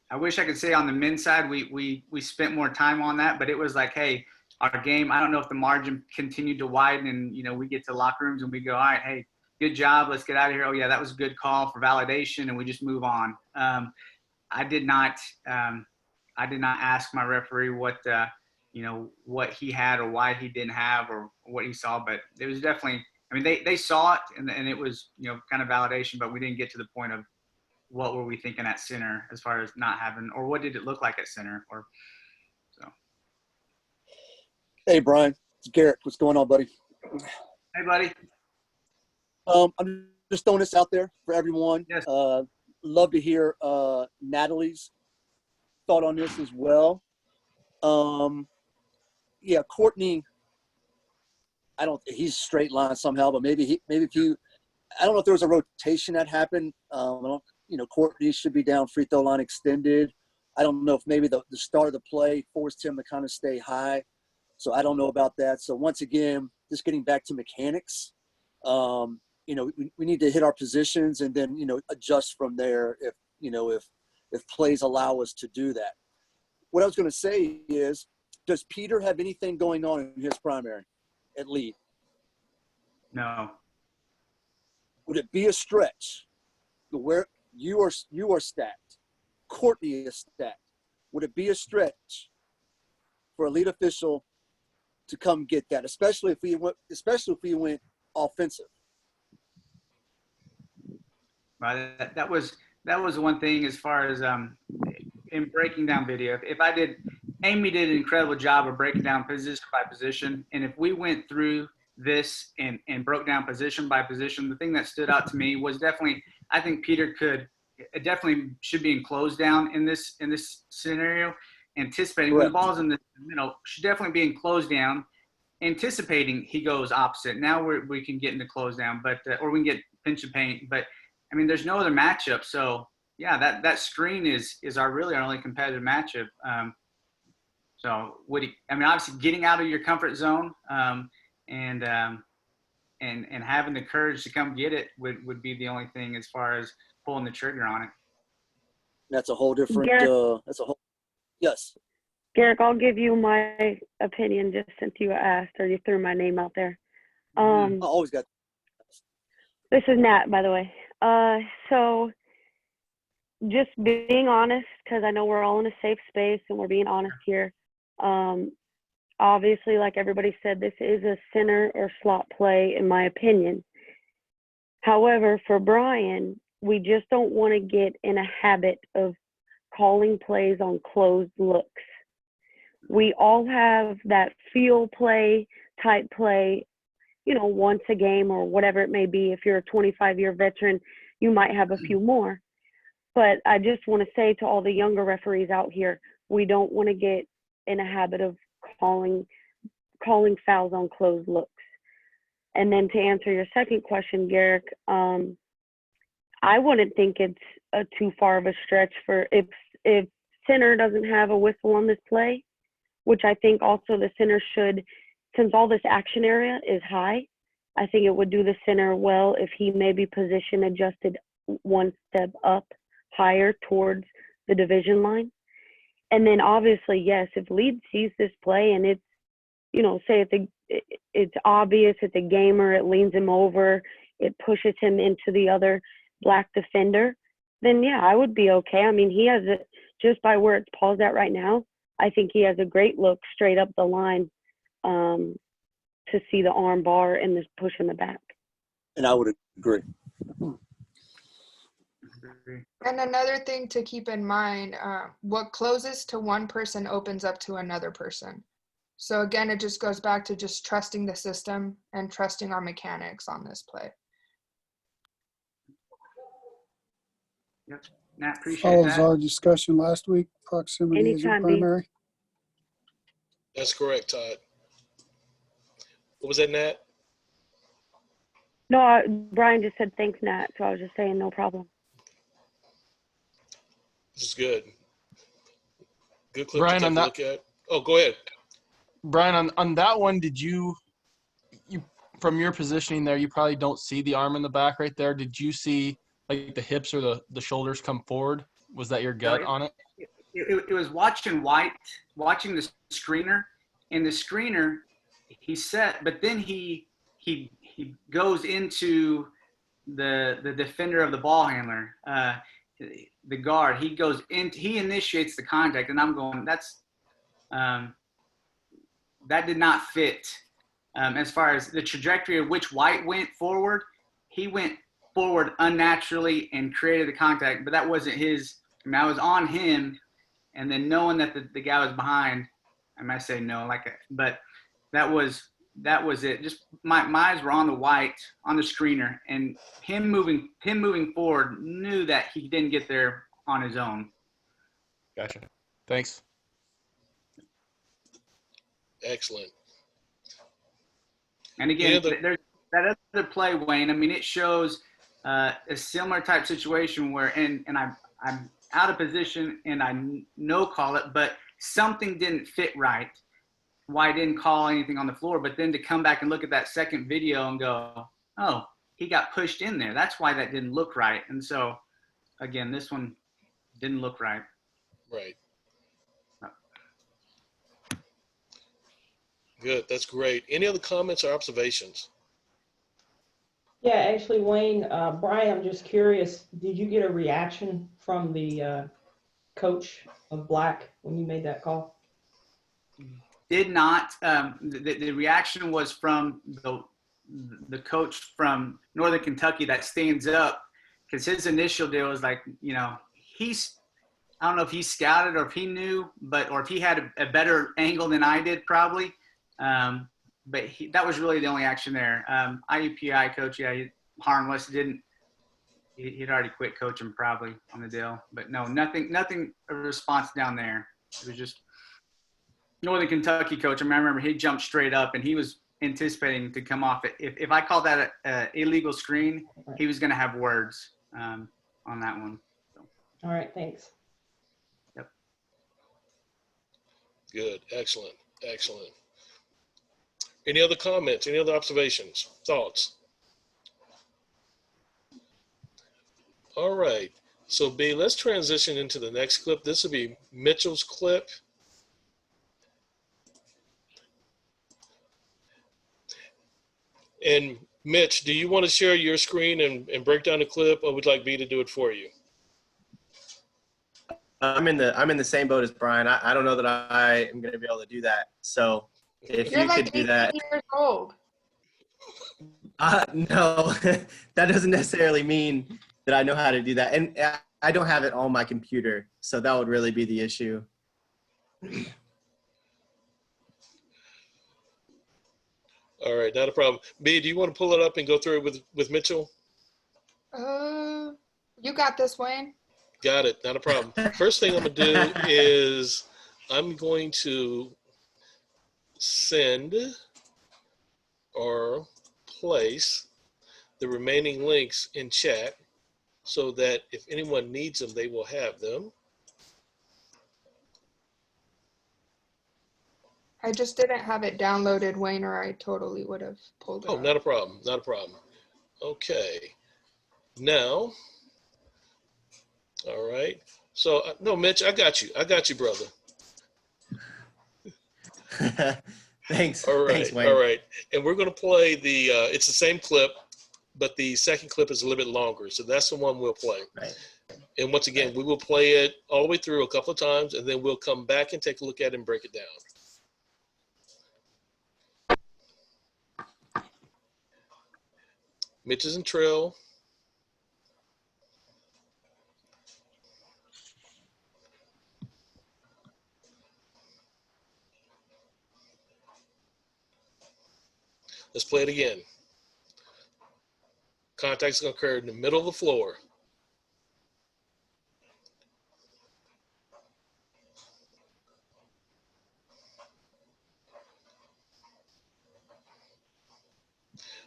I wish I could say on the men's side we spent more time on that, but it was like, hey, our game, I don't know if the margin continued to widen, and we get to locker rooms and we go, all right, hey, good job, let's get out of here. Oh yeah, that was a good call for validation, and we just move on. I did not ask my referee what what he had or why he didn't have or what he saw, but it was definitely, I mean, they saw it and it was kind of validation, but we didn't get to the point of what were we thinking at center as far as not having, or what did it look like at center, or so. Hey Brian, it's Garrett. What's going on, buddy? Hey buddy. I'm just throwing this out there for everyone. Yes. Love to hear Natalie's thought on this as well. Yeah, Courtney, he's straight line somehow, but maybe if you, I don't know if there was a rotation that happened. Courtney should be down free throw line extended. I don't know if maybe the start of the play forced him to kind of stay high. So I don't know about that. So once again, just getting back to mechanics, we need to hit our positions and then, adjust from there if plays allow us to do that. What I was going to say is, does Peter have anything going on in his primary at lead? No. Would it be a stretch where you are stacked, Courtney is stacked? Would it be a stretch for a lead official to come get that, especially if we went offensive? Right. That was one thing as far as in breaking down video. Amy did an incredible job of breaking down position by position, and if we went through this and broke down position by position, the thing that stood out to me was definitely, I think Peter definitely should be in close down in this scenario, anticipating when the ball's in the middle, should definitely be in close down, anticipating he goes opposite. Now we can get into close down, but or we can get pinch and paint, but I mean, there's no other matchup. So yeah, that screen is our only competitive matchup. So obviously getting out of your comfort zone and having the courage to come get it would be the only thing as far as pulling the trigger on it. That's a whole different. Yes. Garrick, I'll give you my opinion just since you asked or you threw my name out there. I always got. This is Nat, by the way. So just being honest, because I know we're all in a safe space and we're being honest here. Obviously, like everybody said, this is a center or slot play, in my opinion. However, for Brian, we just don't want to get in a habit of calling plays on closed looks. We all have that feel play type play, once a game or whatever it may be. If you're a 25-year veteran, you might have a few more. But I just want to say to all the younger referees out here, we don't want to get in a habit of calling fouls on closed looks. And then to answer your second question, Garrick, I wouldn't think it's too far of a stretch for if center doesn't have a whistle on this play, which I think also the center should, since all this action area is high, I think it would do the center well if he maybe position adjusted one step up higher towards the division line. And then obviously, yes, if lead sees this play and say it's obvious it's a gamer, it leans him over, it pushes him into the other black defender, then yeah, I would be okay. I mean, he has it just by where it's paused at right now. I think he has a great look straight up the line to see the arm bar and this push in the back. And I would agree. And another thing to keep in mind, what closes to one person opens up to another person. So again, it just goes back to just trusting the system and trusting our mechanics on this play. Yep. Nat, appreciate Follows that. our discussion last week. Proximity is Anytime, B. primary. That's correct, Todd. What was that, Nat? No, Brian just said thanks, Nat. So I was just saying no problem. This is good. Good clip Brian, to take on a that, look at. Oh, go ahead. Brian, on that one, did you from your positioning there, you probably don't see the arm in the back right there. Did you see like the hips or the shoulders come forward? Was that your gut on it? It was watching the screener, and the screener, he set, but then he goes into the defender of the ball handler, the guard. He initiates the contact, and I'm going, that did not fit. As far as the trajectory of which White went forward, he went forward unnaturally and created the contact, but that wasn't his. I mean, I was on him, and then knowing that the guy was behind, I might say no, but that was it. Just my eyes were on the White, on the screener, and him moving forward, knew that he didn't get there on his own. Gotcha. Thanks. Excellent. And again, there's that other play, Wayne. I mean, it shows a similar type situation where, and I'm out of position and I no call it, but something didn't fit right. Why I didn't call anything on the floor, but then to come back and look at that second video and go, oh, he got pushed in there. That's why that didn't look right. And so, again, this one didn't look right. Right. Good. That's great. Any other comments or observations? Yeah, actually, Wayne, Brian, I'm just curious, did you get a reaction from the coach of Black when you made that call? Did not. The reaction was from the coach from Northern Kentucky that stands up, because his initial deal was like, I don't know if he scouted or if he knew, or if he had a better angle than I did probably. But that was really the only action there. IUPI coach, yeah, harmless. He'd already quit coaching probably on the deal. But no, nothing a response down there. It was just Northern Kentucky coach. I remember he jumped straight up and he was anticipating to come off it. If I call that a illegal screen, he was going to have words on that one. So. All right, thanks. Yep. Good. Excellent. Excellent. Any other comments? Any other observations? Thoughts? All right. So, B, let's transition into the next clip. This will be Mitchell's clip. And Mitch, do you want to share your screen and break down the clip, or would you like B to do it for you? I'm in the same boat as Brian. I don't know that I am going to be able to do that. So if You're you like could do that. 18 years old. No, that doesn't necessarily mean that I know how to do that. And I don't have it on my computer. So that would really be the issue. All right, not a problem. B, do you want to pull it up and go through it with Mitchell? You got this, Wayne. Got it, not a problem. First thing I'm going to do is I'm going to send or place the remaining links in chat so that if anyone needs them, they will have them. I just didn't have it downloaded, Wayne, or I totally would have pulled it Oh, up. not a problem, not a problem. Okay, now, all right. So, no, Mitch, I got you, brother. Thanks. All right. Thanks, Wayne. All right. And we're going to play it's the same clip, but the second clip is a little bit longer. So that's the one we'll play. Right. And once again, we will play it all the way through a couple of times, and then we'll come back and take a look at it and break it down. Mitch is in trail. Let's play it again. Contact is going to occur in the middle of the floor.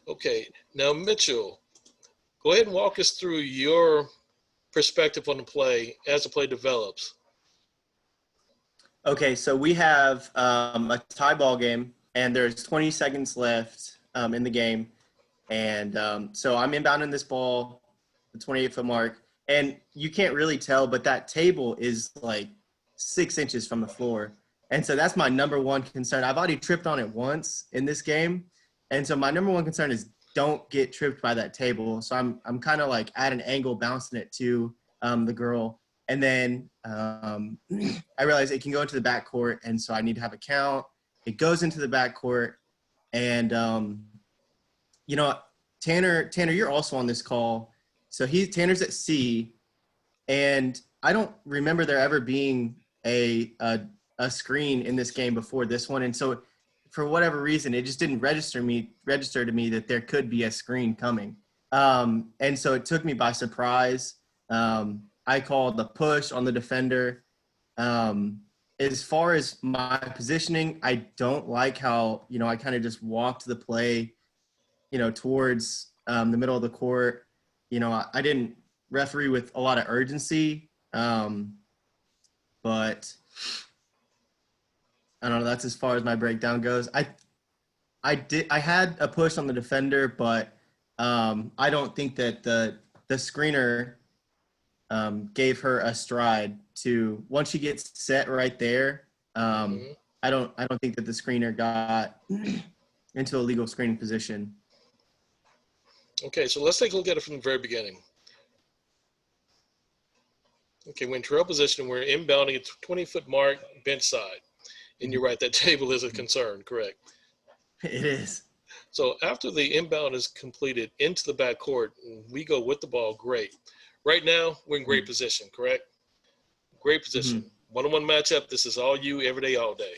Okay, now Mitchell, go ahead and walk us through your perspective on the play as the play develops. Okay, so we have a tie ball game, and there's 20 seconds left in the game. And so I'm inbounding this ball, the 28-foot mark, and you can't really tell, but that table is like 6 inches from the floor. And so that's my number one concern. I've already tripped on it once in this game. And so my number one concern is don't get tripped by that table. So I'm kind of like at an angle bouncing it to the girl. And then I realize it can go into the backcourt. And so I need to have a count. It goes into the backcourt. And, you know, Tanner, you're also on this call. So Tanner's at C. And I don't remember there ever being a screen in this game before this one. And so for whatever reason, it just didn't register to me that there could be a screen coming. And so it took me by surprise. I called the push on the defender. As far as my positioning, I don't like how, you know, I kind of just walked the play, you know, towards the middle of the court. You know, I didn't referee with a lot of urgency, but I don't know. That's as far as my breakdown goes. I had a push on the defender, but I don't think that the screener gave her a stride to once she gets set right there. I don't think that the screener got into a legal screening position. Okay, so let's take a look at it from the very beginning. Okay, we're in trail position. We're inbounding at 20-foot mark, bench side. And you're right, that table is a concern, correct? It is. So after the inbound is completed into the backcourt, we go with the ball, great. Right now, we're in great position, correct? Great position. One-on-one matchup, this is all you, every day, all day.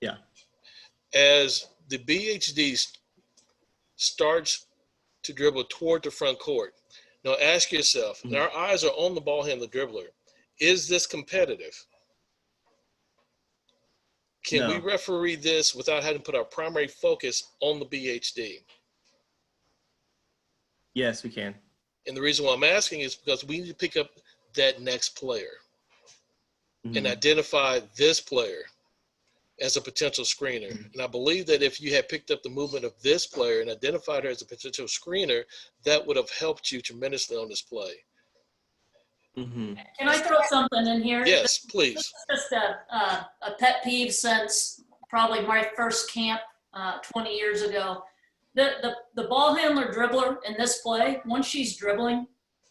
Yeah. As the BHD starts to dribble toward the front court, now ask yourself, and our eyes are on the ball handler dribbler, is this competitive? Can we referee this without having to put our primary focus on the BHD? Yes, we can. And the reason why I'm asking is because we need to pick up that next player and identify this player as a potential screener. And I believe that if you had picked up the movement of this player and identified her as a potential screener, that would have helped you tremendously on this play. Can I throw something in here? Yes, please. This is just a pet peeve since probably my first camp 20 years ago. The ball handler dribbler in this play, once she's dribbling,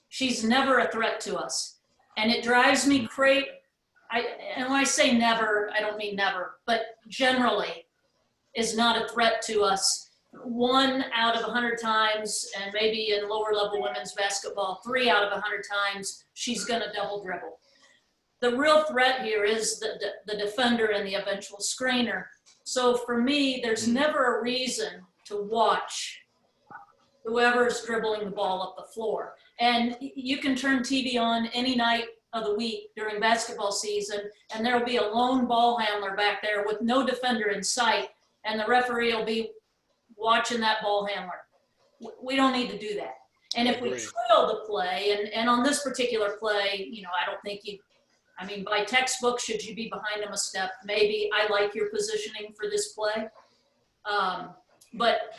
she's never a threat to us. And it drives me crazy. And when I say never, I don't mean never, but generally is not a threat to us. 1 out of 100 times, and maybe in lower level women's basketball, 3 out of 100 times, she's gonna double dribble. The real threat here is the defender and the eventual screener. So for me, there's never a reason to watch whoever's dribbling the ball up the floor. And you can turn TV on any night of the week during basketball season, and there'll be a lone ball handler back there with no defender in sight, and the referee will be watching that ball handler. We don't need to do that. And if we trail the play, and on this particular play, you know, I don't think I mean, by textbook, should you be behind him a step? Maybe. I like your positioning for this play. But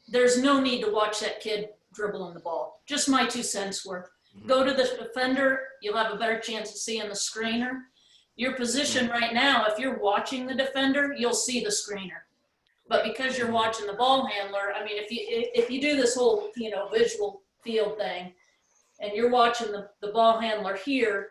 there's no need to watch that kid dribbling the ball. Just my 2 cents worth. Go to the defender, you'll have a better chance of seeing the screener. your position right now, if you're watching the defender, you'll see the screener. But because you're watching the ball handler, I mean, if you do this whole, visual field thing, and you're watching the ball handler here,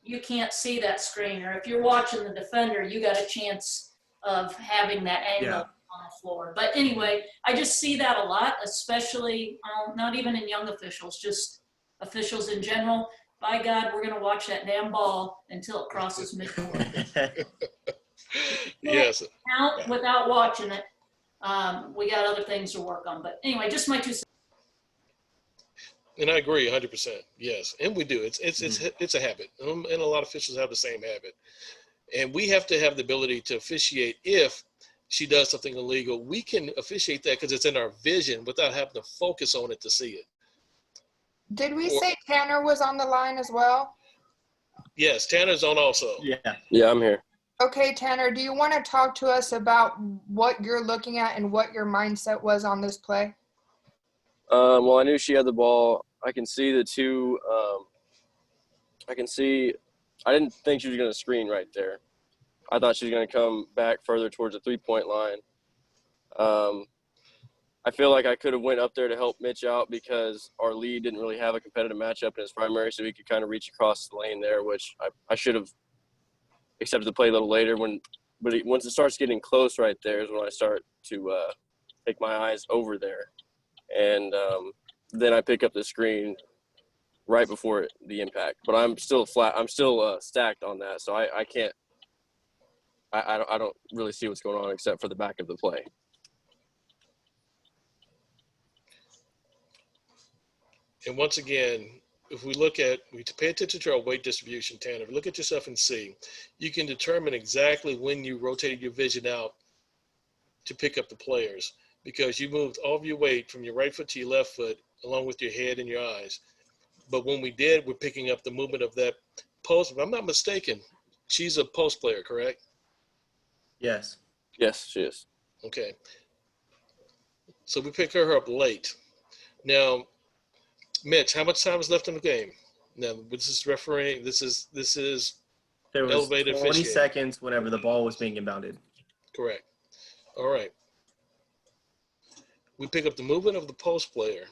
you can't see that screener. If you're watching the defender, you got a chance of having that angle on the floor. But anyway, I just see that a lot, especially not even in young officials, just officials in general. By God, we're going to watch that damn ball until it crosses midcourt. Yes. Count without watching it. We got other things to work on. But anyway, just my 2 cents. And I agree 100%. Yes. And we do. It's a habit. And a lot of officials have the same habit. And we have to have the ability to officiate if she does something illegal. We can officiate that because it's in our vision without having to focus on it to see it. Did we say Tanner was on the line as well? Yes, Tanner's on also. Yeah, I'm here. Okay, Tanner, do you want to talk to us about what you're looking at and what your mindset was on this play? Well, I knew she had the ball. I can see the two. I didn't think she was going to screen right there. I thought she was going to come back further towards the three-point line. I feel like I could have went up there to help Mitch out because our lead didn't really have a competitive matchup in his primary, so he could kind of reach across the lane there, which I should have accepted the play a little later. Once it starts getting close right there is when I start to take my eyes over there. And then I pick up the screen right before the impact. But I'm still stacked on that, so I can't – I don't really see what's going on except for the back of the play. And once again, if we pay attention to our weight distribution, Tanner, look at yourself and see, you can determine exactly when you rotated your vision out to pick up the players because you moved all of your weight from your right foot to your left foot along with your head and your eyes. But when we're picking up the movement of that post. If I'm not mistaken, she's a post player, correct? Yes. Yes, she is. Okay. So we pick her up late. Now, Mitch, how much time is left in the game? Now, this is refereeing. This is there was elevated 20 officiating. seconds whenever the ball was being inbounded. Correct. All right. We pick up the movement of the post player.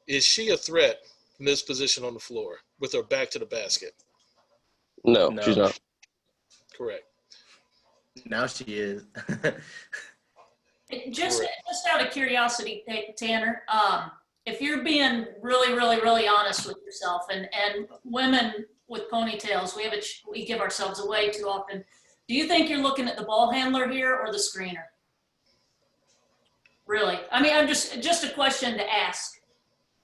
Is she a threat in this position on the floor with her back to the basket? No, she's not. Correct. Now she is. Just out of curiosity, Tanner, if you're being really, really, really honest with yourself, and women with ponytails, we give ourselves away too often. Do you think you're looking at the ball handler here or the screener? Really? I mean, I'm just a question to ask.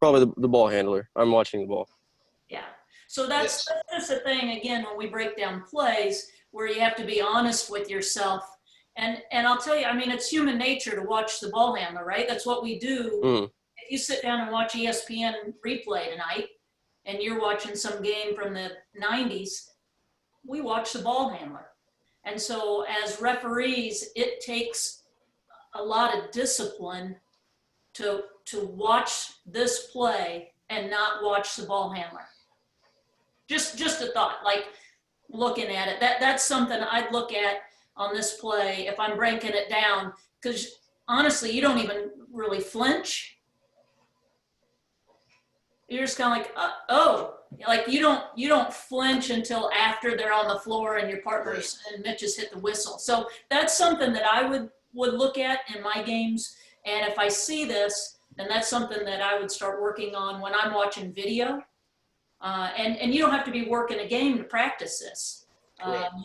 Probably the ball handler. I'm watching the ball. Yeah. So that's just the thing, again, when we break down plays, where you have to be honest with yourself. And I'll tell you, I mean, it's human nature to watch the ball handler, right? That's what we do. Mm. If you sit down and watch ESPN replay tonight, and you're watching some game from the 90s, we watch the ball handler. And so as referees, it takes a lot of discipline to watch this play and not watch the ball handler. Just a thought, like looking at it. That's something I'd look at on this play if I'm breaking it down, because honestly, you don't even really flinch. You're just kind of like, oh, like you don't flinch until after they're on the floor and your partners and Mitch has hit the whistle. So that's something that I would look at in my games. And if I see this, then that's something that I would start working on when I'm watching video. And you don't have to be working a game to practice this.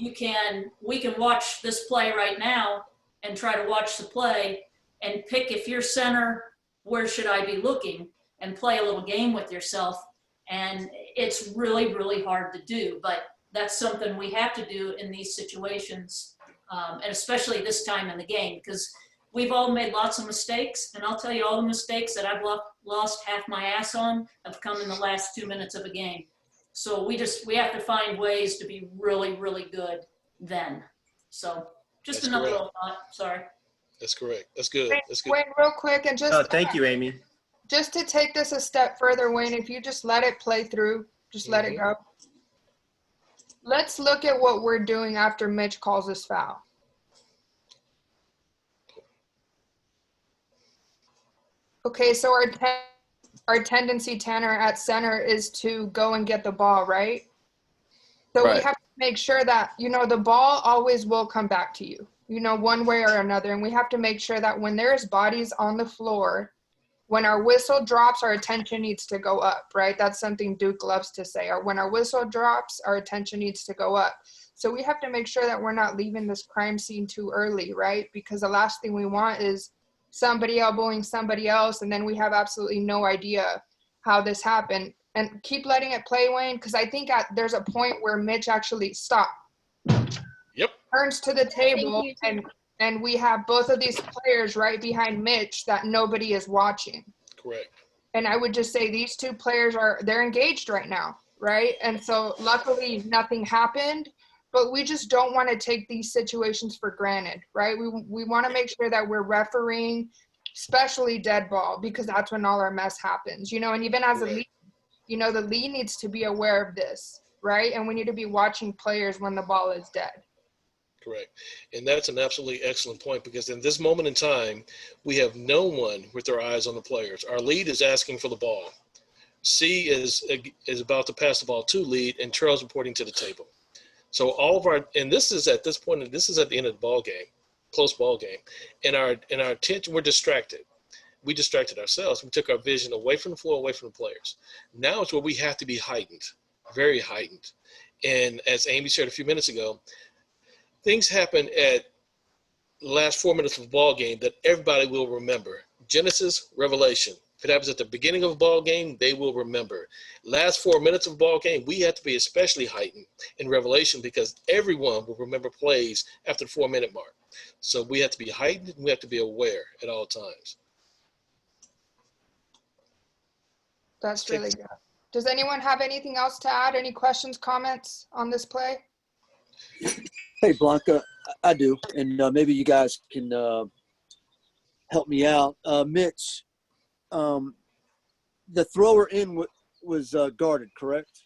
We can watch this play right now and try to watch the play and pick, if you're center, where should I be looking, and play a little game with yourself. And it's really, really hard to do, but that's something we have to do in these situations, and especially this time in the game, because we've all made lots of mistakes. And I'll tell you, all the mistakes that I've lost half my ass on have come in the last 2 minutes of a game. So we have to find ways to be really, really good then. So just another little thought. Sorry. That's correct. That's good. That's good. Wayne, real quick, and just thank you, Amy. Just to take this a step further, Wayne, if you just let it play through, just let it go. Let's look at what we're doing after Mitch calls this foul. Okay, so our tendency, Tanner, at center is to go and get the ball, right? So we Right. have to make sure that, the ball always will come back to you, one way or another. And we have to make sure that when there's bodies on the floor, when our whistle drops, our attention needs to go up, right? That's something Duke loves to say. Or when our whistle drops, our attention needs to go up. So we have to make sure that we're not leaving this crime scene too early, right? Because the last thing we want is somebody elbowing somebody else, and then we have absolutely no idea how this happened. And keep letting it play, Wayne, because I think there's a point where Mitch actually turns to the table, and we have both of these players right behind Mitch that nobody is watching. Correct. And I would just say these two players they're engaged right now, right? And so luckily nothing happened, but we just don't want to take these situations for granted, right? We want to make sure that we're refereeing, especially dead ball, because that's when all our mess happens, and even as a league, the league needs to be aware of this, right? And we need to be watching players when the ball is dead. Correct. And that's an absolutely excellent point, because in this moment in time, we have no one with their eyes on the players. Our lead is asking for the ball. C is about to pass the ball to lead, and Charles reporting to the table. So all of and this is at this point, this is at the end of the ball game, close ball game. And our attention, we're distracted. We distracted ourselves. We took our vision away from the floor, away from the players. Now it's where we have to be heightened, very heightened. And as Amy shared a few minutes ago, things happen at the last 4 minutes of the ball game that everybody will remember. Genesis, Revelation. If it happens at the beginning of a ball game, they will remember. Last 4 minutes of a ball game, we have to be especially heightened in Revelation, because everyone will remember plays after the 4 minute mark. So we have to be heightened, and we have to be aware at all times. That's really good. Does anyone have anything else to add? Any questions, comments on this play? Hey, Blanca, I do. And maybe you guys can help me out. Mitch, the thrower in was guarded, correct?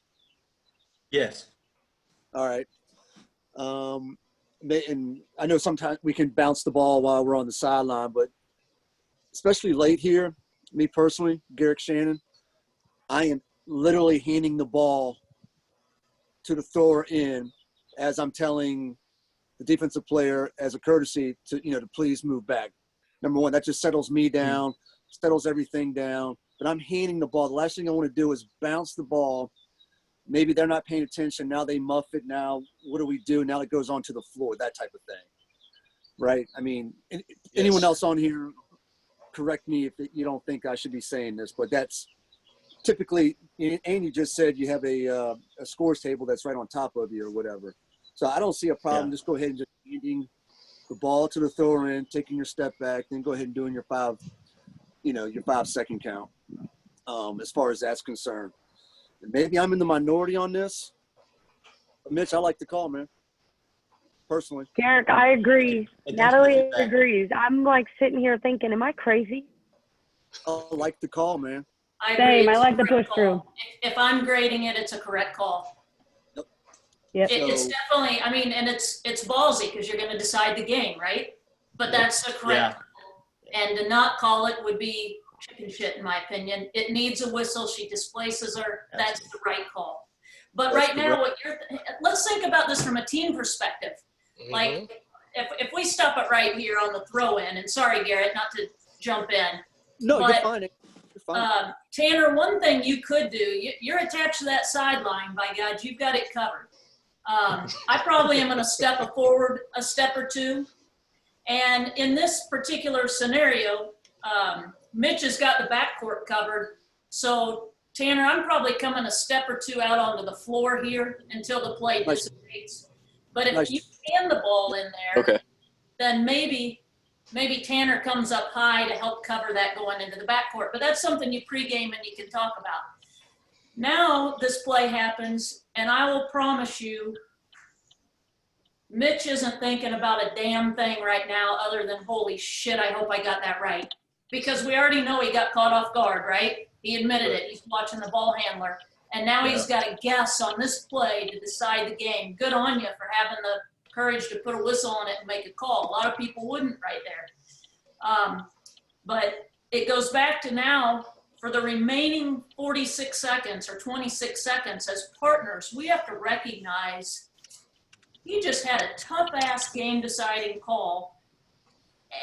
Yes. All right. And I know sometimes we can bounce the ball while we're on the sideline, but especially late here, me personally, Garrick Shannon, I am literally handing the ball to the thrower in as I'm telling the defensive player as a courtesy to please move back. Number one, that just settles me down, settles everything down. But I'm handing the ball. The last thing I want to do is bounce the ball. Maybe they're not paying attention. Now they muff it. Now what do we do? Now it goes onto the floor, that type of thing. Right? I mean, anyone else on here, correct me if you don't think I should be saying this, but that's typically, and you just said you have a scores table that's right on top of you or whatever. So I don't see a problem. Just go ahead and just handing the ball to the thrower in, taking your step back, then go ahead and doing your 5 second count. As far as that's concerned, and maybe I'm in the minority on this. But Mitch, I like the call, man. Personally, Garrick, I agree. Natalie agrees. I'm like sitting here thinking, am I crazy? I like the call, man. Same. I like the push through. If I'm grading it, it's a correct call. Yep. It's definitely, I mean, and it's ballsy because you're going to decide the game, right? But that's a correct call. And to not call it would be chicken shit, in my opinion. It needs a whistle. She displaces her. That's the right call. But right now, let's think about this from a team perspective. Like, if we stop it right here on the throw in, and sorry, Garrett, not to jump in. No, but, you're fine. You're fine. Tanner, one thing you could do, you're attached to that sideline, by God, you've got it covered. I probably am going to step forward a step or two. And in this particular scenario, Mitch has got the backcourt covered. So, Tanner, I'm probably coming a step or two out onto the floor here until the play dissipates. But if you hand the ball in there, then maybe Tanner comes up high to help cover that going into the backcourt. But that's something you pregame and you can talk about. Now this play happens, and I will promise you, Mitch isn't thinking about a damn thing right now other than, holy shit, I hope I got that right. Because we already know he got caught off guard, right? He admitted it. He's watching the ball handler. And now he's got to guess on this play to decide the game. Good on you for having the courage to put a whistle on it and make a call. A lot of people wouldn't right there. But it goes back to now, for the remaining 46 seconds or 26 seconds, as partners, we have to recognize you just had a tough-ass game-deciding call.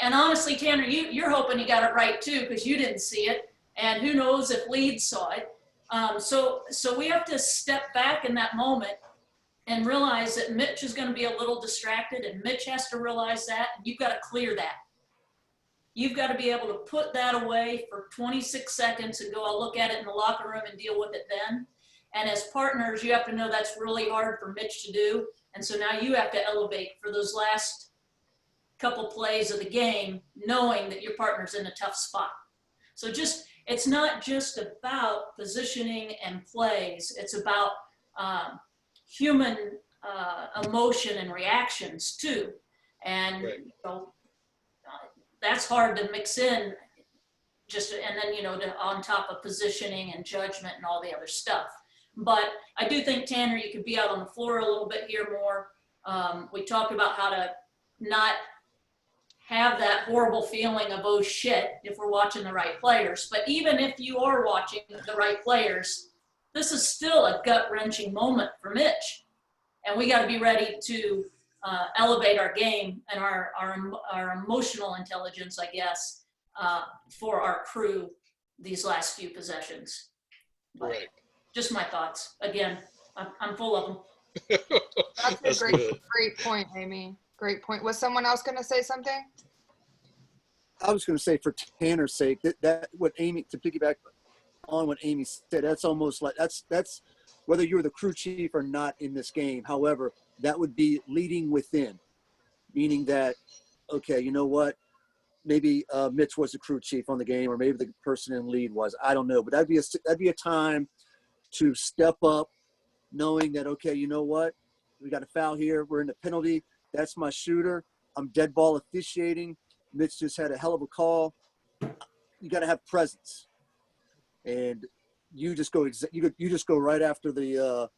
And honestly, Tanner, you're hoping you got it right, too, because you didn't see it. And who knows if Leeds saw it. So we have to step back in that moment and realize that Mitch is going to be a little distracted, and Mitch has to realize that, and you've got to clear that. You've got to be able to put that away for 26 seconds and go, I'll look at it in the locker room and deal with it then. And as partners, you have to know that's really hard for Mitch to do. And so now you have to elevate for those last couple plays of the game, knowing that your partner's in a tough spot. So it's not just about positioning and plays. It's about human emotion and reactions too. And that's hard to mix in and then, on top of positioning and judgment and all the other stuff. But I do think, Tanner, you could be out on the floor a little bit here more. We talked about how to not have that horrible feeling of, oh shit, if we're watching the right players. But even if you are watching the right players, this is still a gut-wrenching moment for Mitch. And we got to be ready to elevate our game and our emotional intelligence, I guess, for our crew these last few possessions. But just my thoughts. Again, I'm full of them. That's a great point, Amy. Great point. Was someone else going to say something? I was going to say, for Tanner's sake, that what Amy, to piggyback on what Amy said, that's almost like that's whether you're the crew chief or not in this game. However, that would be leading within, meaning that, okay, you know what? Maybe Mitch was the crew chief on the game, or maybe the person in lead was. I don't know, but that'd be a time to step up, knowing that, okay, you know what? We got a foul here. We're in the penalty. That's my shooter. I'm dead ball officiating. Mitch just had a hell of a call. You got to have presence, and you just go right after the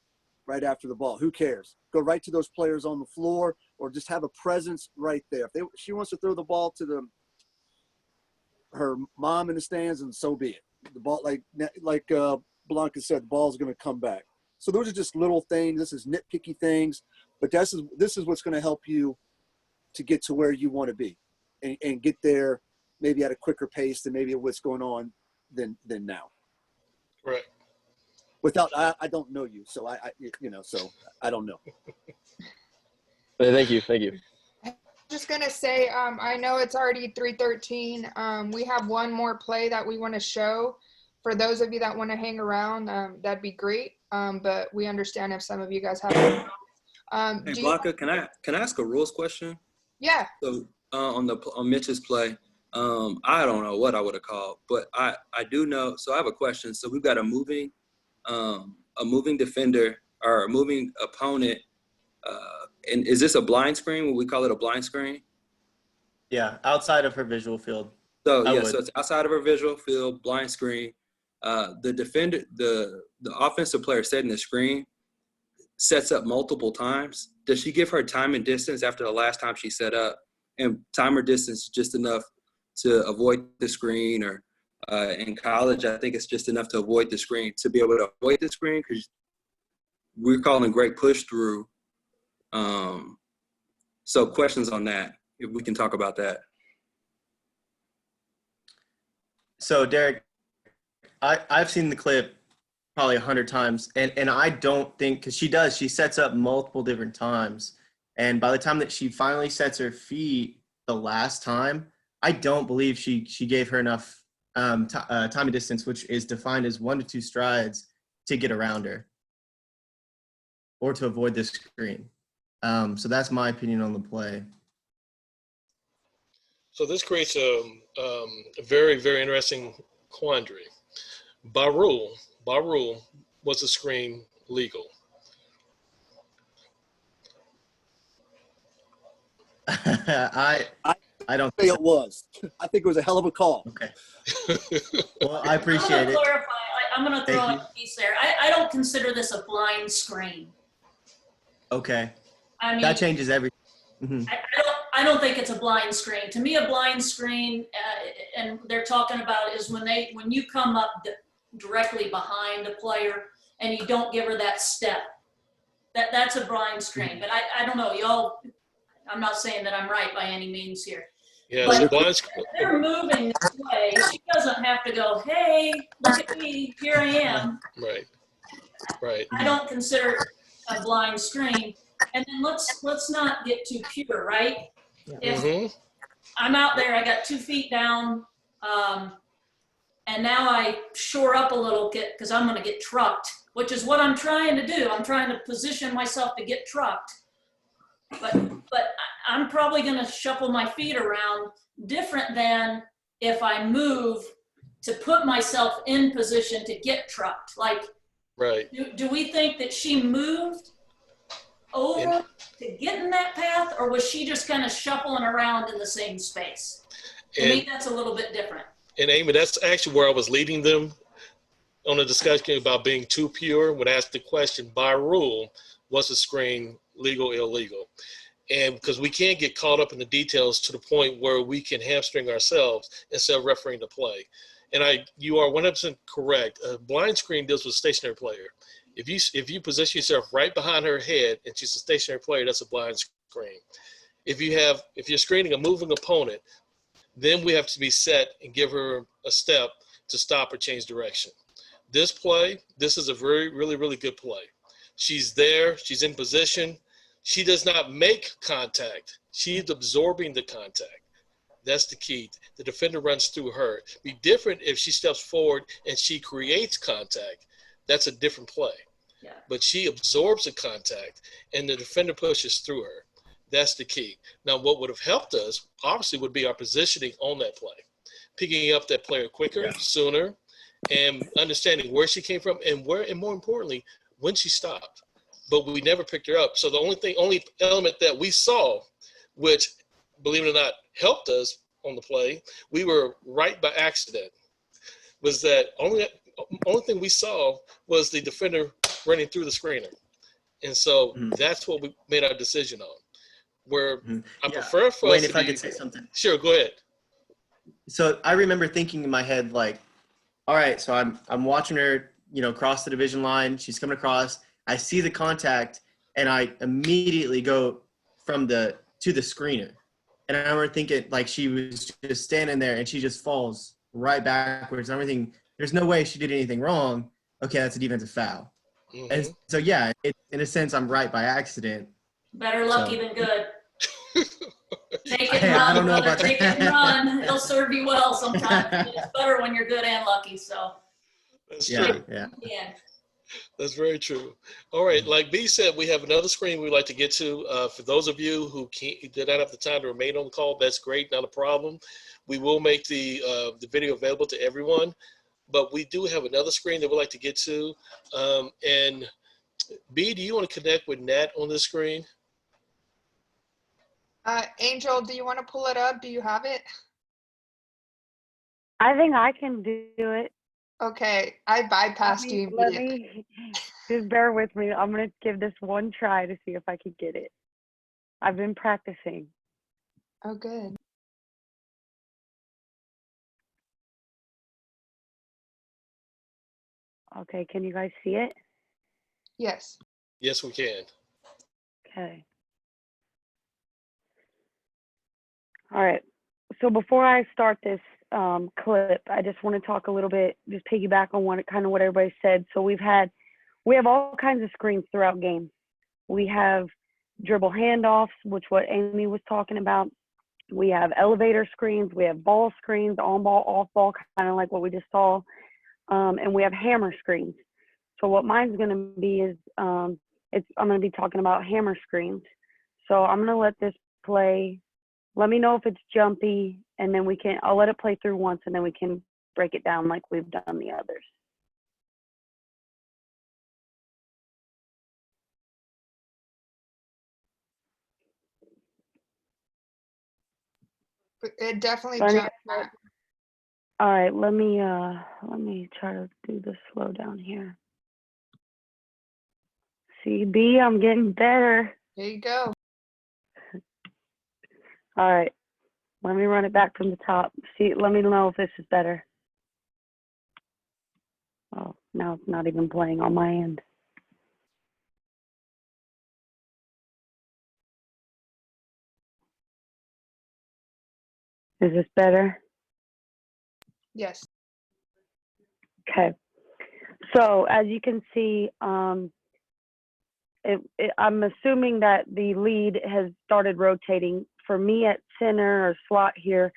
ball. Who cares? Go right to those players on the floor, or just have a presence right there. If she wants to throw the ball to her mom in the stands, and so be it. The ball, like Blanca said, the ball's going to come back. So those are just little things. This is nitpicky things, but this is what's going to help you to get to where you want to be, and get there maybe at a quicker pace than maybe what's going on than now. Right. I don't know you, so so I don't know. Thank you. Just gonna say, I know it's already 3:13. We have one more play that we want to show. For those of you that want to hang around, that'd be great. But we understand if some of you guys have. Hey, Blanca, can I ask a rules question? Yeah. So on Mitch's play, I don't know what I would have called, but I do know. So I have a question. So we've got a moving defender or a moving opponent. And is this a blind screen? Would we call it a blind screen? Yeah, outside of her visual field. So so it's outside of her visual field, blind screen. The defender, the offensive player setting the screen sets up multiple times. Does she give her time and distance after the last time she set up? And time or distance just enough to avoid the screen, or in college, I think it's just enough to avoid the screen, to be able to avoid the screen, because we're calling great push through. So questions on that, if we can talk about that. So Derek, I've seen the clip probably 100 times, and I don't think, because she sets up multiple different times, and by the time that she finally sets her feet the last time, I don't believe she gave her enough time and distance, which is defined as 1 to 2 strides, to get around her or to avoid the screen. So that's my opinion on the play. So this creates a very, very interesting quandary. By rule, was the screen legal? I don't think it was. I think it was a hell of a call. Okay. Well, I appreciate it. Clarify. I'm going to throw in a piece there. I don't consider this a blind screen. Okay. I mean, That changes everything. Mhm. I don't think it's a blind screen. To me, a blind screen, and they're talking about is when you come up directly behind a player and you don't give her that step. That's a blind screen. But I don't know, y'all. I'm not saying that I'm right by any means here. Yeah, but it's a blind screen. if they're moving this way, she doesn't have to go, hey, look at me, here I am. Right. Right. I don't consider it a blind screen. And then let's not get too pure, right? If I'm out there, I got 2 feet down, and now I shore up a little bit because I'm going to get trucked, which is what I'm trying to do. I'm trying to position myself to get trucked. But I'm probably going to shuffle my feet around different than if I move to put myself in position to get trucked. Like, right. Do we think that she moved over to get in that path, or was she just kind of shuffling around in the same space? To me, that's a little bit different. And Amy, that's actually where I was leading them on a discussion about being too pure. When asked the question, by rule, was the screen legal, illegal? And because we can't get caught up in the details to the point where we can hamstring ourselves instead of refereeing the play. And you are 100% correct. A blind screen deals with a stationary player. If you position yourself right behind her head and she's a stationary player, that's a blind screen. If you're screening a moving opponent, then we have to be set and give her a step to stop or change direction. This is a really, really good play. She's there, she's in position. She does not make contact. She's absorbing the contact. That's the key. The defender runs through her. It'd be different if she steps forward and she creates contact. That's a different play. Yeah. But she absorbs the contact and the defender pushes through her. That's the key. Now, what would have helped us, obviously, would be our positioning on that play. Picking up that player quicker, sooner, and understanding where she came from and more importantly, when she stopped. But we never picked her up. So the only element that we saw, which, believe it or not, helped us on the play, we were right by accident, was that only thing we saw was the defender running through the screener. And so that's what we made our decision on. Where I prefer for Wayne, us if to I be, could say something. Sure, go ahead. So I remember thinking in my head, like, all right, so I'm watching her, cross the division line. She's coming across. I see the contact, and I immediately go to the screener. And I remember thinking, like, she was just standing there, and she just falls right backwards and everything. There's no way she did anything wrong. Okay, that's a defensive foul. And so, yeah, in a sense, I'm right by accident. Better lucky than good. Take it I and run, don't know brother. about Take that. it and run. It'll serve you well sometimes. It's better when you're good and lucky. So That's Yeah, true. yeah. yeah. That's very true. All right, like B said, we have another screen we'd like to get to. For those of you who did not have the time to remain on the call, that's great, not a problem. We will make the video available to everyone, but we do have another screen that we'd like to get to. And B, do you want to connect with Nat on this screen? Angel, do you want to pull it up? Do you have it? I think I can do it. Okay, I bypassed you Let immediately. me just bear with me. I'm gonna give this one try to see if I can get it. I've been practicing. Oh, good. Okay, can you guys see it? Yes. Yes, we can. Okay. All right. So before I start this clip, I just want to talk a little bit, just piggyback on what everybody said. So we have all kinds of screens throughout games. We have dribble handoffs, which what Amy was talking about. We have elevator screens. We have ball screens, on ball, off ball, kind of like what we just saw. And we have hammer screens. So what mine's going to be is I'm going to be talking about hammer screens. So I'm going to let this play. Let me know if it's jumpy, and then I'll let it play through once, and then we can break it down like we've done the others. It definitely So jumped. All right, let me try to do the slow down here. See, B, I'm getting better. There you go. All right, let me run it back from the top. See, let me know if this is better. Oh, now it's not even playing on my end. Is this better? Yes. Okay. So as you can see, I'm assuming that the lead has started rotating. For me at center or slot here,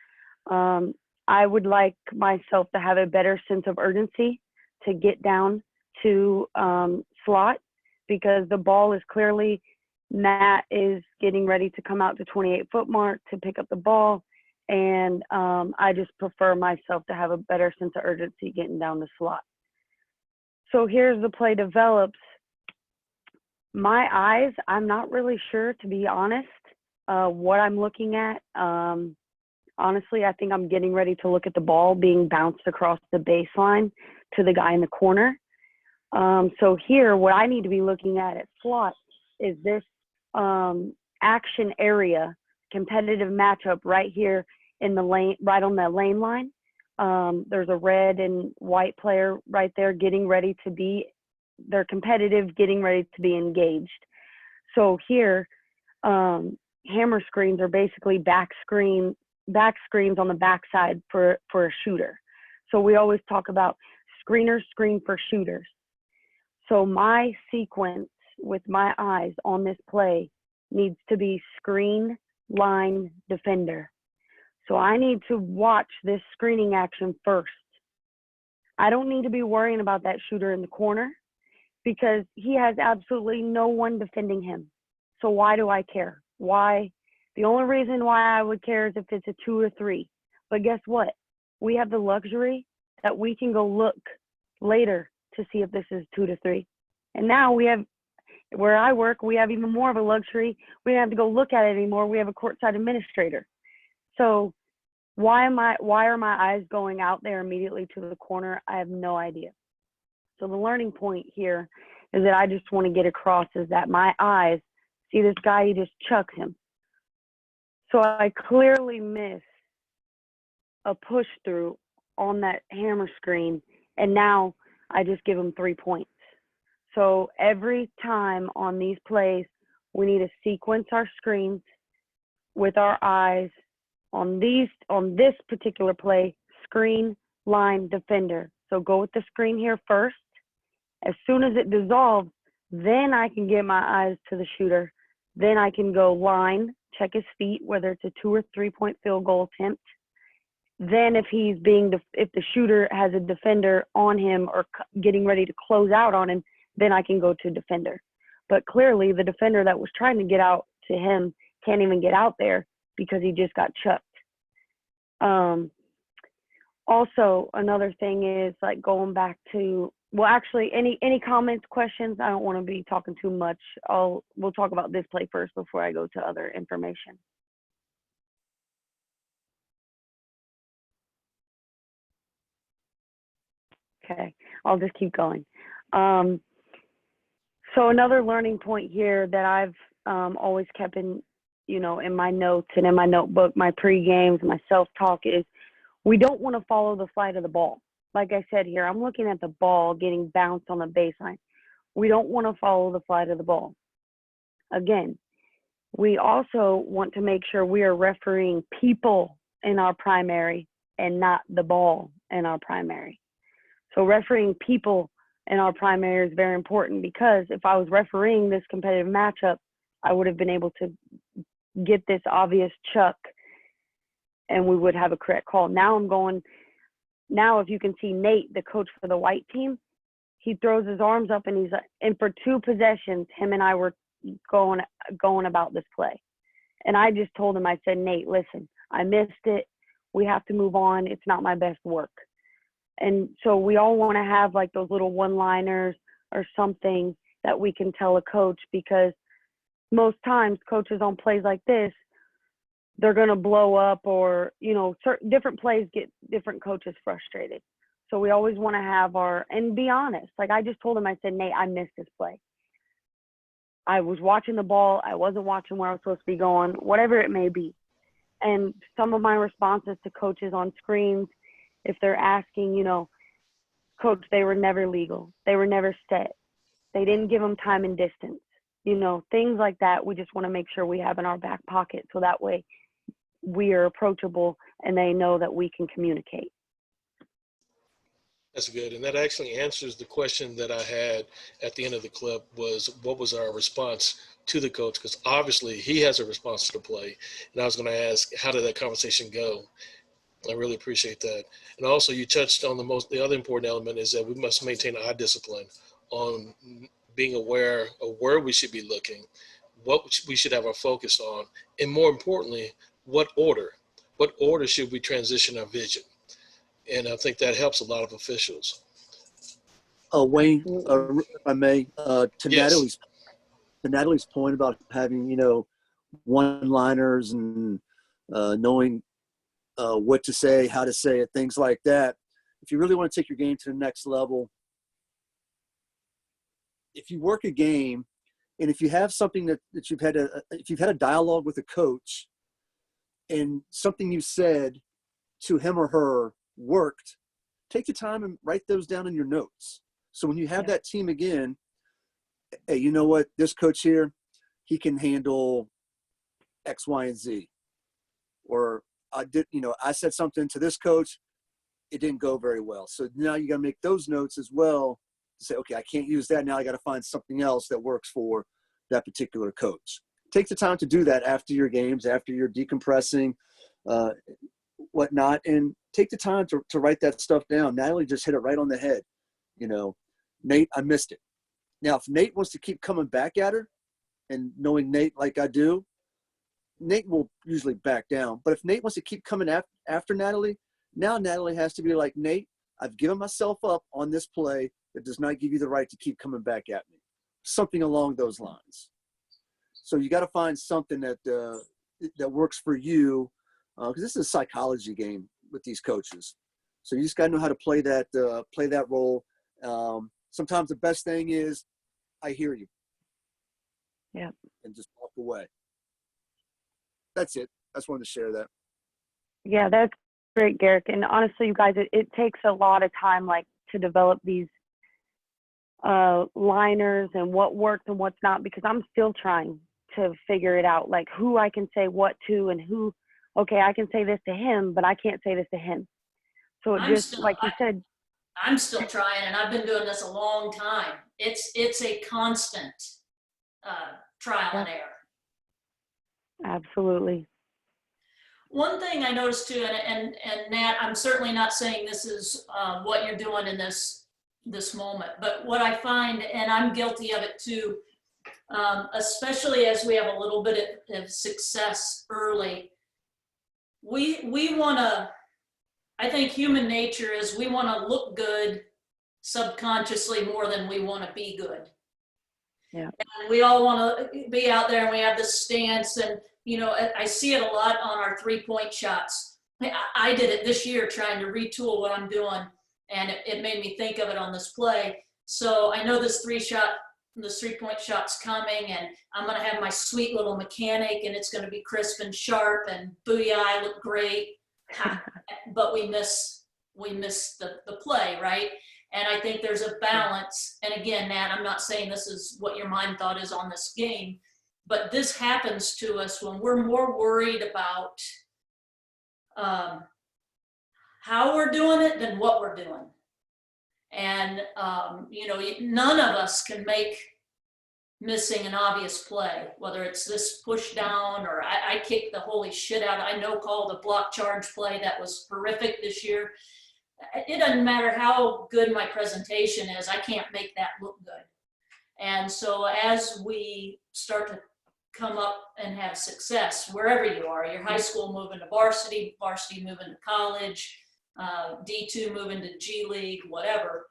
I would like myself to have a better sense of urgency to get down to slot, because the ball is clearly, Matt is getting ready to come out to 28-foot mark to pick up the ball. And I just prefer myself to have a better sense of urgency getting down the slot. So here's the play develops. My eyes, I'm not really sure, to be honest, what I'm looking at. Honestly, I think I'm getting ready to look at the ball being bounced across the baseline to the guy in the corner. So here, what I need to be looking at slot is this action area, competitive matchup right here in the lane, right on the lane line. There's a red and white player right there getting ready to be, they're competitive, getting ready to be engaged. So here, hammer screens are basically back screens on the backside for a shooter. So we always talk about screeners screen for shooters. So my sequence with my eyes on this play needs to be screen, line, defender. So I need to watch this screening action first. I don't need to be worrying about that shooter in the corner because he has absolutely no one defending him. So why do I care? Why? The only reason why I would care is if it's a 2 or 3. But guess what? We have the luxury that we can go look later to see if this is 2 to 3. And now we have, where I work, we have even more of a luxury. We don't have to go look at it anymore. We have a courtside administrator. So why are my eyes going out there immediately to the corner? I have no idea. So the learning point here is that I just want to get across is that my eyes see this guy, he just chucks him. So I clearly miss a push through on that hammer screen, and now I just give him 3 points. So every time on these plays, we need to sequence our screens with our eyes on this particular play, screen, line, defender. So go with the screen here first. As soon as it dissolves, then I can get my eyes to the shooter. Then I can go line, check his feet, whether it's a 2 or 3 point field goal attempt. Then if the shooter has a defender on him or getting ready to close out on him, then I can go to defender. But clearly the defender that was trying to get out to him can't even get out there because he just got chucked. Also, another thing is like going back to, well, actually, any comments, questions? I don't want to be talking too much. We'll talk about this play first before I go to other information. Okay, I'll just keep going. So another learning point here that I've always kept in my notes and in my notebook, my pre-games, my self-talk is we don't want to follow the flight of the ball. Like I said here, I'm looking at the ball getting bounced on the baseline. We don't want to follow the flight of the ball. Again, we also want to make sure we are refereeing people in our primary and not the ball in our primary. So refereeing people in our primary is very important because if I was refereeing this competitive matchup, I would have been able to get this obvious chuck and we would have a correct call. Now if you can see Nate, the coach for the white team, he throws his arms up and and for 2 possessions, him and I were going about this play. And I just told him, I said, Nate, listen, I missed it. We have to move on. It's not my best work. And so we all want to have like those little one-liners or something that we can tell a coach, because most times coaches on plays like this, they're going to blow up, or, you know, certain different plays get different coaches frustrated. So we always want to have and be honest. Like I just told him, I said, Nate, I missed this play. I was watching the ball. I wasn't watching where I was supposed to be going, whatever it may be. And some of my responses to coaches on screens, if they're asking, you know, Coach, they were never legal. They were never set. They didn't give them time and distance. You know, things like that, we just want to make sure we have in our back pocket, so that way we are approachable and they know that we can communicate. That's good. And that actually answers the question that I had at the end of the clip, was what was our response to the coach? Because obviously he has a response to the play. And I was going to ask, how did that conversation go? I really appreciate that. And also you touched on the other important element is that we must maintain eye discipline on being aware of where we should be looking, what we should have our focus on, and more importantly, what order should we transition our vision? And I think that helps a lot of officials. Wayne, if I may, to Yes. Natalie's point about having, you know, one-liners and knowing what to say, how to say it, things like that. If you really want to take your game to the next level, if you work a game, and if you have something that if you've had a dialogue with a coach, and something you said to him or her worked, take the time and write those down in your notes. So when you have that team again, hey, you know what, this coach here, he can handle X, Y, and Z. Or I said something to this coach, it didn't go very well. So now you got to make those notes as well to say, okay, I can't use that. Now I got to find something else that works for that particular coach. Take the time to do that after your games, after you're decompressing, whatnot, and take the time to write that stuff down. Natalie just hit it right on the head. You know, Nate, I missed it. Now, if Nate wants to keep coming back at her, and knowing Nate like I do, Nate will usually back down. But if Nate wants to keep coming after Natalie, now Natalie has to be like, Nate, I've given myself up on this play that does not give you the right to keep coming back at me. Something along those lines. So you got to find something that works for you, because this is a psychology game with these coaches. So you just got to know how to play that role. Sometimes the best thing is, I hear you. Yeah. And just walk away. That's it. I just wanted to share that. Yeah, that's great, Garrick. And honestly, you guys, it takes a lot of time, like, to develop these liners and what works and what's not, because I'm still trying to figure it out, like who I can say what to and who, okay, I can say this to him, but I can't say this to him. So it like you said. I'm still trying, and I've been doing this a long time. It's a constant trial and error. Absolutely. One thing I noticed too, and Nat, I'm certainly not saying this is what you're doing in this moment, but what I find, and I'm guilty of it too, especially as we have a little bit of success early, we want to, I think human nature is we want to look good subconsciously more than we want to be good. Yeah. And we all want to be out there, and we have this stance, and you know, I see it a lot on our 3-point shots. I did it this year trying to retool what I'm doing, and it made me think of it on this play. So I know this 3-point shot's coming, and I'm going to have my sweet little mechanic, and it's going to be crisp and sharp, and booyah, I look great. But we miss the play, right? And I think there's a balance. And again, Nat, I'm not saying this is what your mind thought is on this game, but this happens to us when we're more worried about how we're doing it than what we're doing. And, you know, none of us can make missing an obvious play, whether it's this push down or I kicked the holy shit out. I know called a block charge play that was horrific this year. It doesn't matter how good my presentation is, I can't make that look good. And so as we start to come up and have success wherever you are, your high school moving to varsity, varsity moving to college, D2 moving to G League, whatever.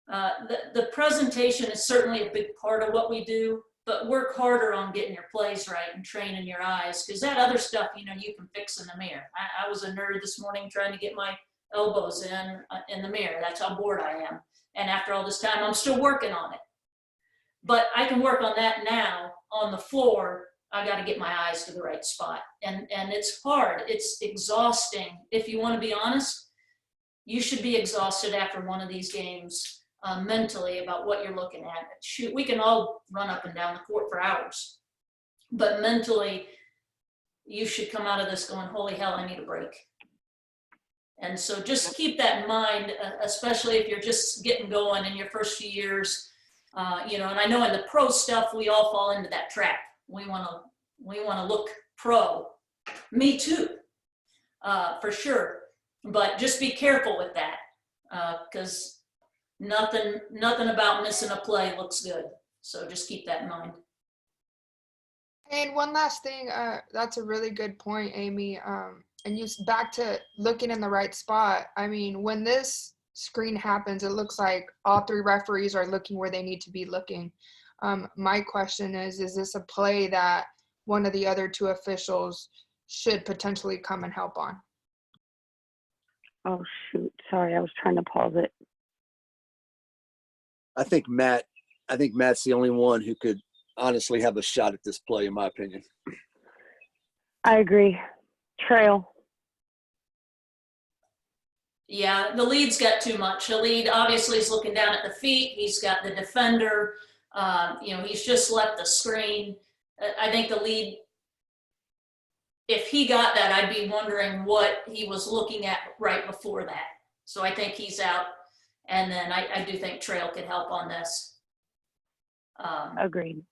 The presentation is certainly a big part of what we do, but work harder on getting your plays right and training your eyes, because that other stuff, you know, you can fix in the mirror. I was a nerd this morning trying to get my elbows in the mirror. That's how bored I am. And after all this time, I'm still working on it. But I can work on that now. On the floor, I got to get my eyes to the right spot. And it's hard. It's exhausting. If you want to be honest, you should be exhausted after one of these games mentally about what you're looking at. Shoot, we can all run up and down the court for hours. But mentally, you should come out of this going, holy hell, I need a break. And so just keep that in mind, especially if you're just getting going in your first few years. You know, and I know in the pro stuff, we all fall into that trap. We want to look pro. Me too, for sure. But just be careful with that, because nothing about missing a play looks good. So just keep that in mind. And one last thing, that's a really good point, Amy. And back to looking in the right spot. I mean, when this screen happens, it looks like all three referees are looking where they need to be looking. My question is this a play that one of the other two officials should potentially come and help on? Oh, shoot. Sorry, I was trying to pause it. I think Matt's the only one who could honestly have a shot at this play, in my opinion. I agree. Trail. Yeah, the lead's got too much. The lead obviously is looking down at the feet. He's got the defender. You know, he's just left the screen. I think the lead, if he got that, I'd be wondering what he was looking at right before that. So I think he's out. And then I do think Trail could help on this. Agreed.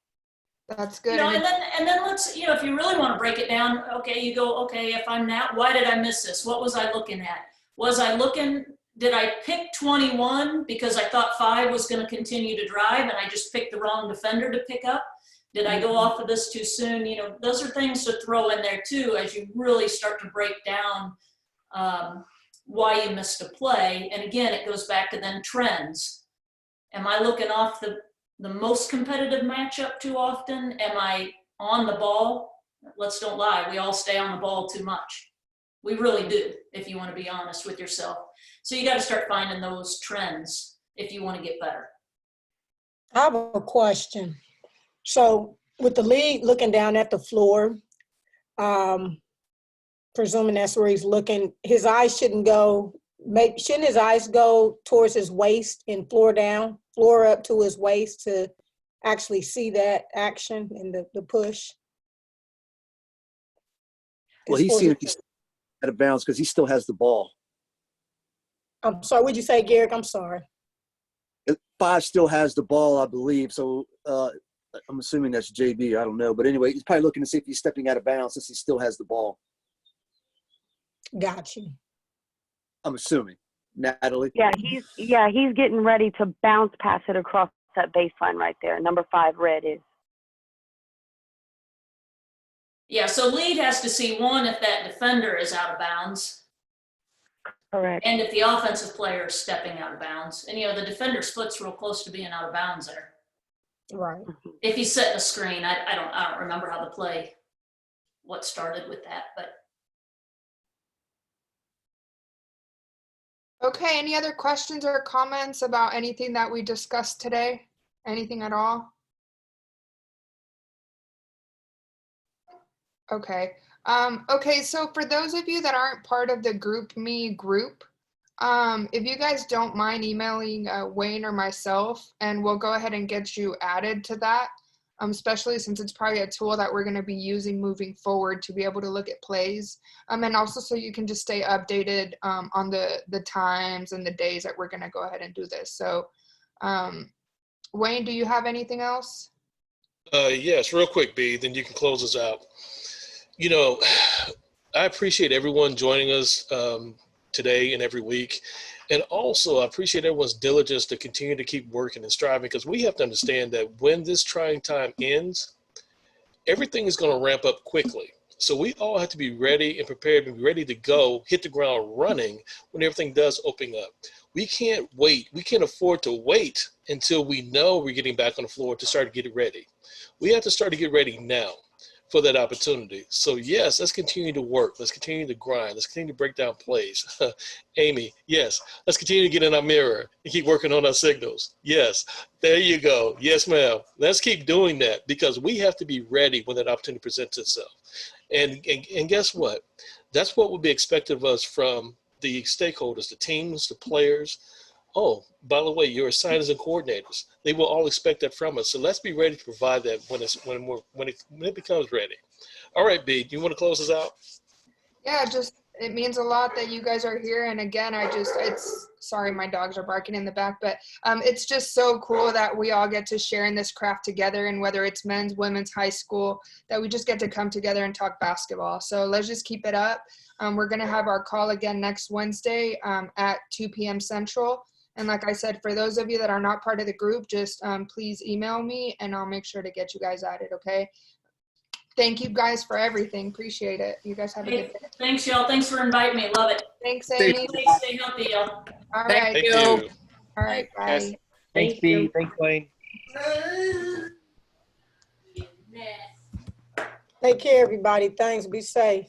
That's good. You know, and then let's, you know, if you really want to break it down, okay, you go, okay, if I'm not, why did I miss this? What was I looking at? Did I pick 21 because I thought 5 was going to continue to drive and I just picked the wrong defender to pick up? Did I go off of this too soon? You know, those are things to throw in there too as you really start to break down why you missed a play. And again, it goes back to then trends. Am I looking off the most competitive matchup too often? Am I on the ball? Let's don't lie, we all stay on the ball too much. We really do, if you want to be honest with yourself. So you got to start finding those trends if you want to get better. I have a question. So with the lead looking down at the floor, presuming that's where he's looking, his eyes shouldn't his eyes go towards his waist and floor up to his waist to actually see that action and the push? Well, he's seen if he's out of bounds because he still has the ball. I'm sorry, what'd you say, Garrick? I'm sorry. 5 still has the ball, I believe. So I'm assuming that's JB. I don't know. But anyway, he's probably looking to see if he's stepping out of bounds since he still has the ball. Got you. I'm assuming. Natalie? Yeah, he's getting ready to bounce pass it across that baseline right there. Number 5, red is. Yeah, so lead has to see, one, if that defender is out of bounds. Correct. And if the offensive player is stepping out of bounds. And, you know, the defender's foot's real close to being out of bounds there. Right. If he's setting a screen, I don't remember how the play, what started with that, but. Okay, any other questions or comments about anything that we discussed today? Anything at all? Okay. Okay, so for those of you that aren't part of the GroupMe group, if you guys don't mind emailing Wayne or myself, and we'll go ahead and get you added to that, especially since it's probably a tool that we're going to be using moving forward to be able to look at plays, and also so you can just stay updated on the times and the days that we're going to go ahead and do this. So, Wayne, do you have anything else? Yes, real quick, B, then you can close us out. You know, I appreciate everyone joining us today and every week. And also, I appreciate everyone's diligence to continue to keep working and striving, because we have to understand that when this trying time ends, everything is going to ramp up quickly. So we all have to be ready and prepared and be ready to go, hit the ground running when everything does open up. We can't wait. We can't afford to wait until we know we're getting back on the floor to start to get it ready. We have to start to get ready now for that opportunity. So yes, let's continue to work. Let's continue to grind. Let's continue to break down plays. Amy, yes, let's continue to get in our mirror and keep working on our signals. Yes, there you go. Yes, ma'am. Let's keep doing that because we have to be ready when that opportunity presents itself. And guess what? That's what will be expected of us from the stakeholders, the teams, the players. Oh, by the way, your assigners and coordinators, they will all expect that from us. So let's be ready to provide that when it becomes ready. All right, B, you want to close us out? Yeah, just it means a lot that you guys are here. And again, it's sorry, my dogs are barking in the back, but it's just so cool that we all get to share in this craft together. And whether it's men's, women's, high school, that we just get to come together and talk basketball. So let's just keep it up. We're going to have our call again next Wednesday at 2 p.m. Central. And like I said, for those of you that are not part of the group, just please email me and I'll make sure to get you guys added, okay? Thank you guys for everything. Appreciate it. You guys have a good day. Thanks, y'all. Thanks for inviting me. Love it. Thanks, Amy. Stay healthy, y'all. All right. Thank you. All right, bye. Thanks, B. Thanks, Wayne. Take care, everybody. Thanks. Be safe.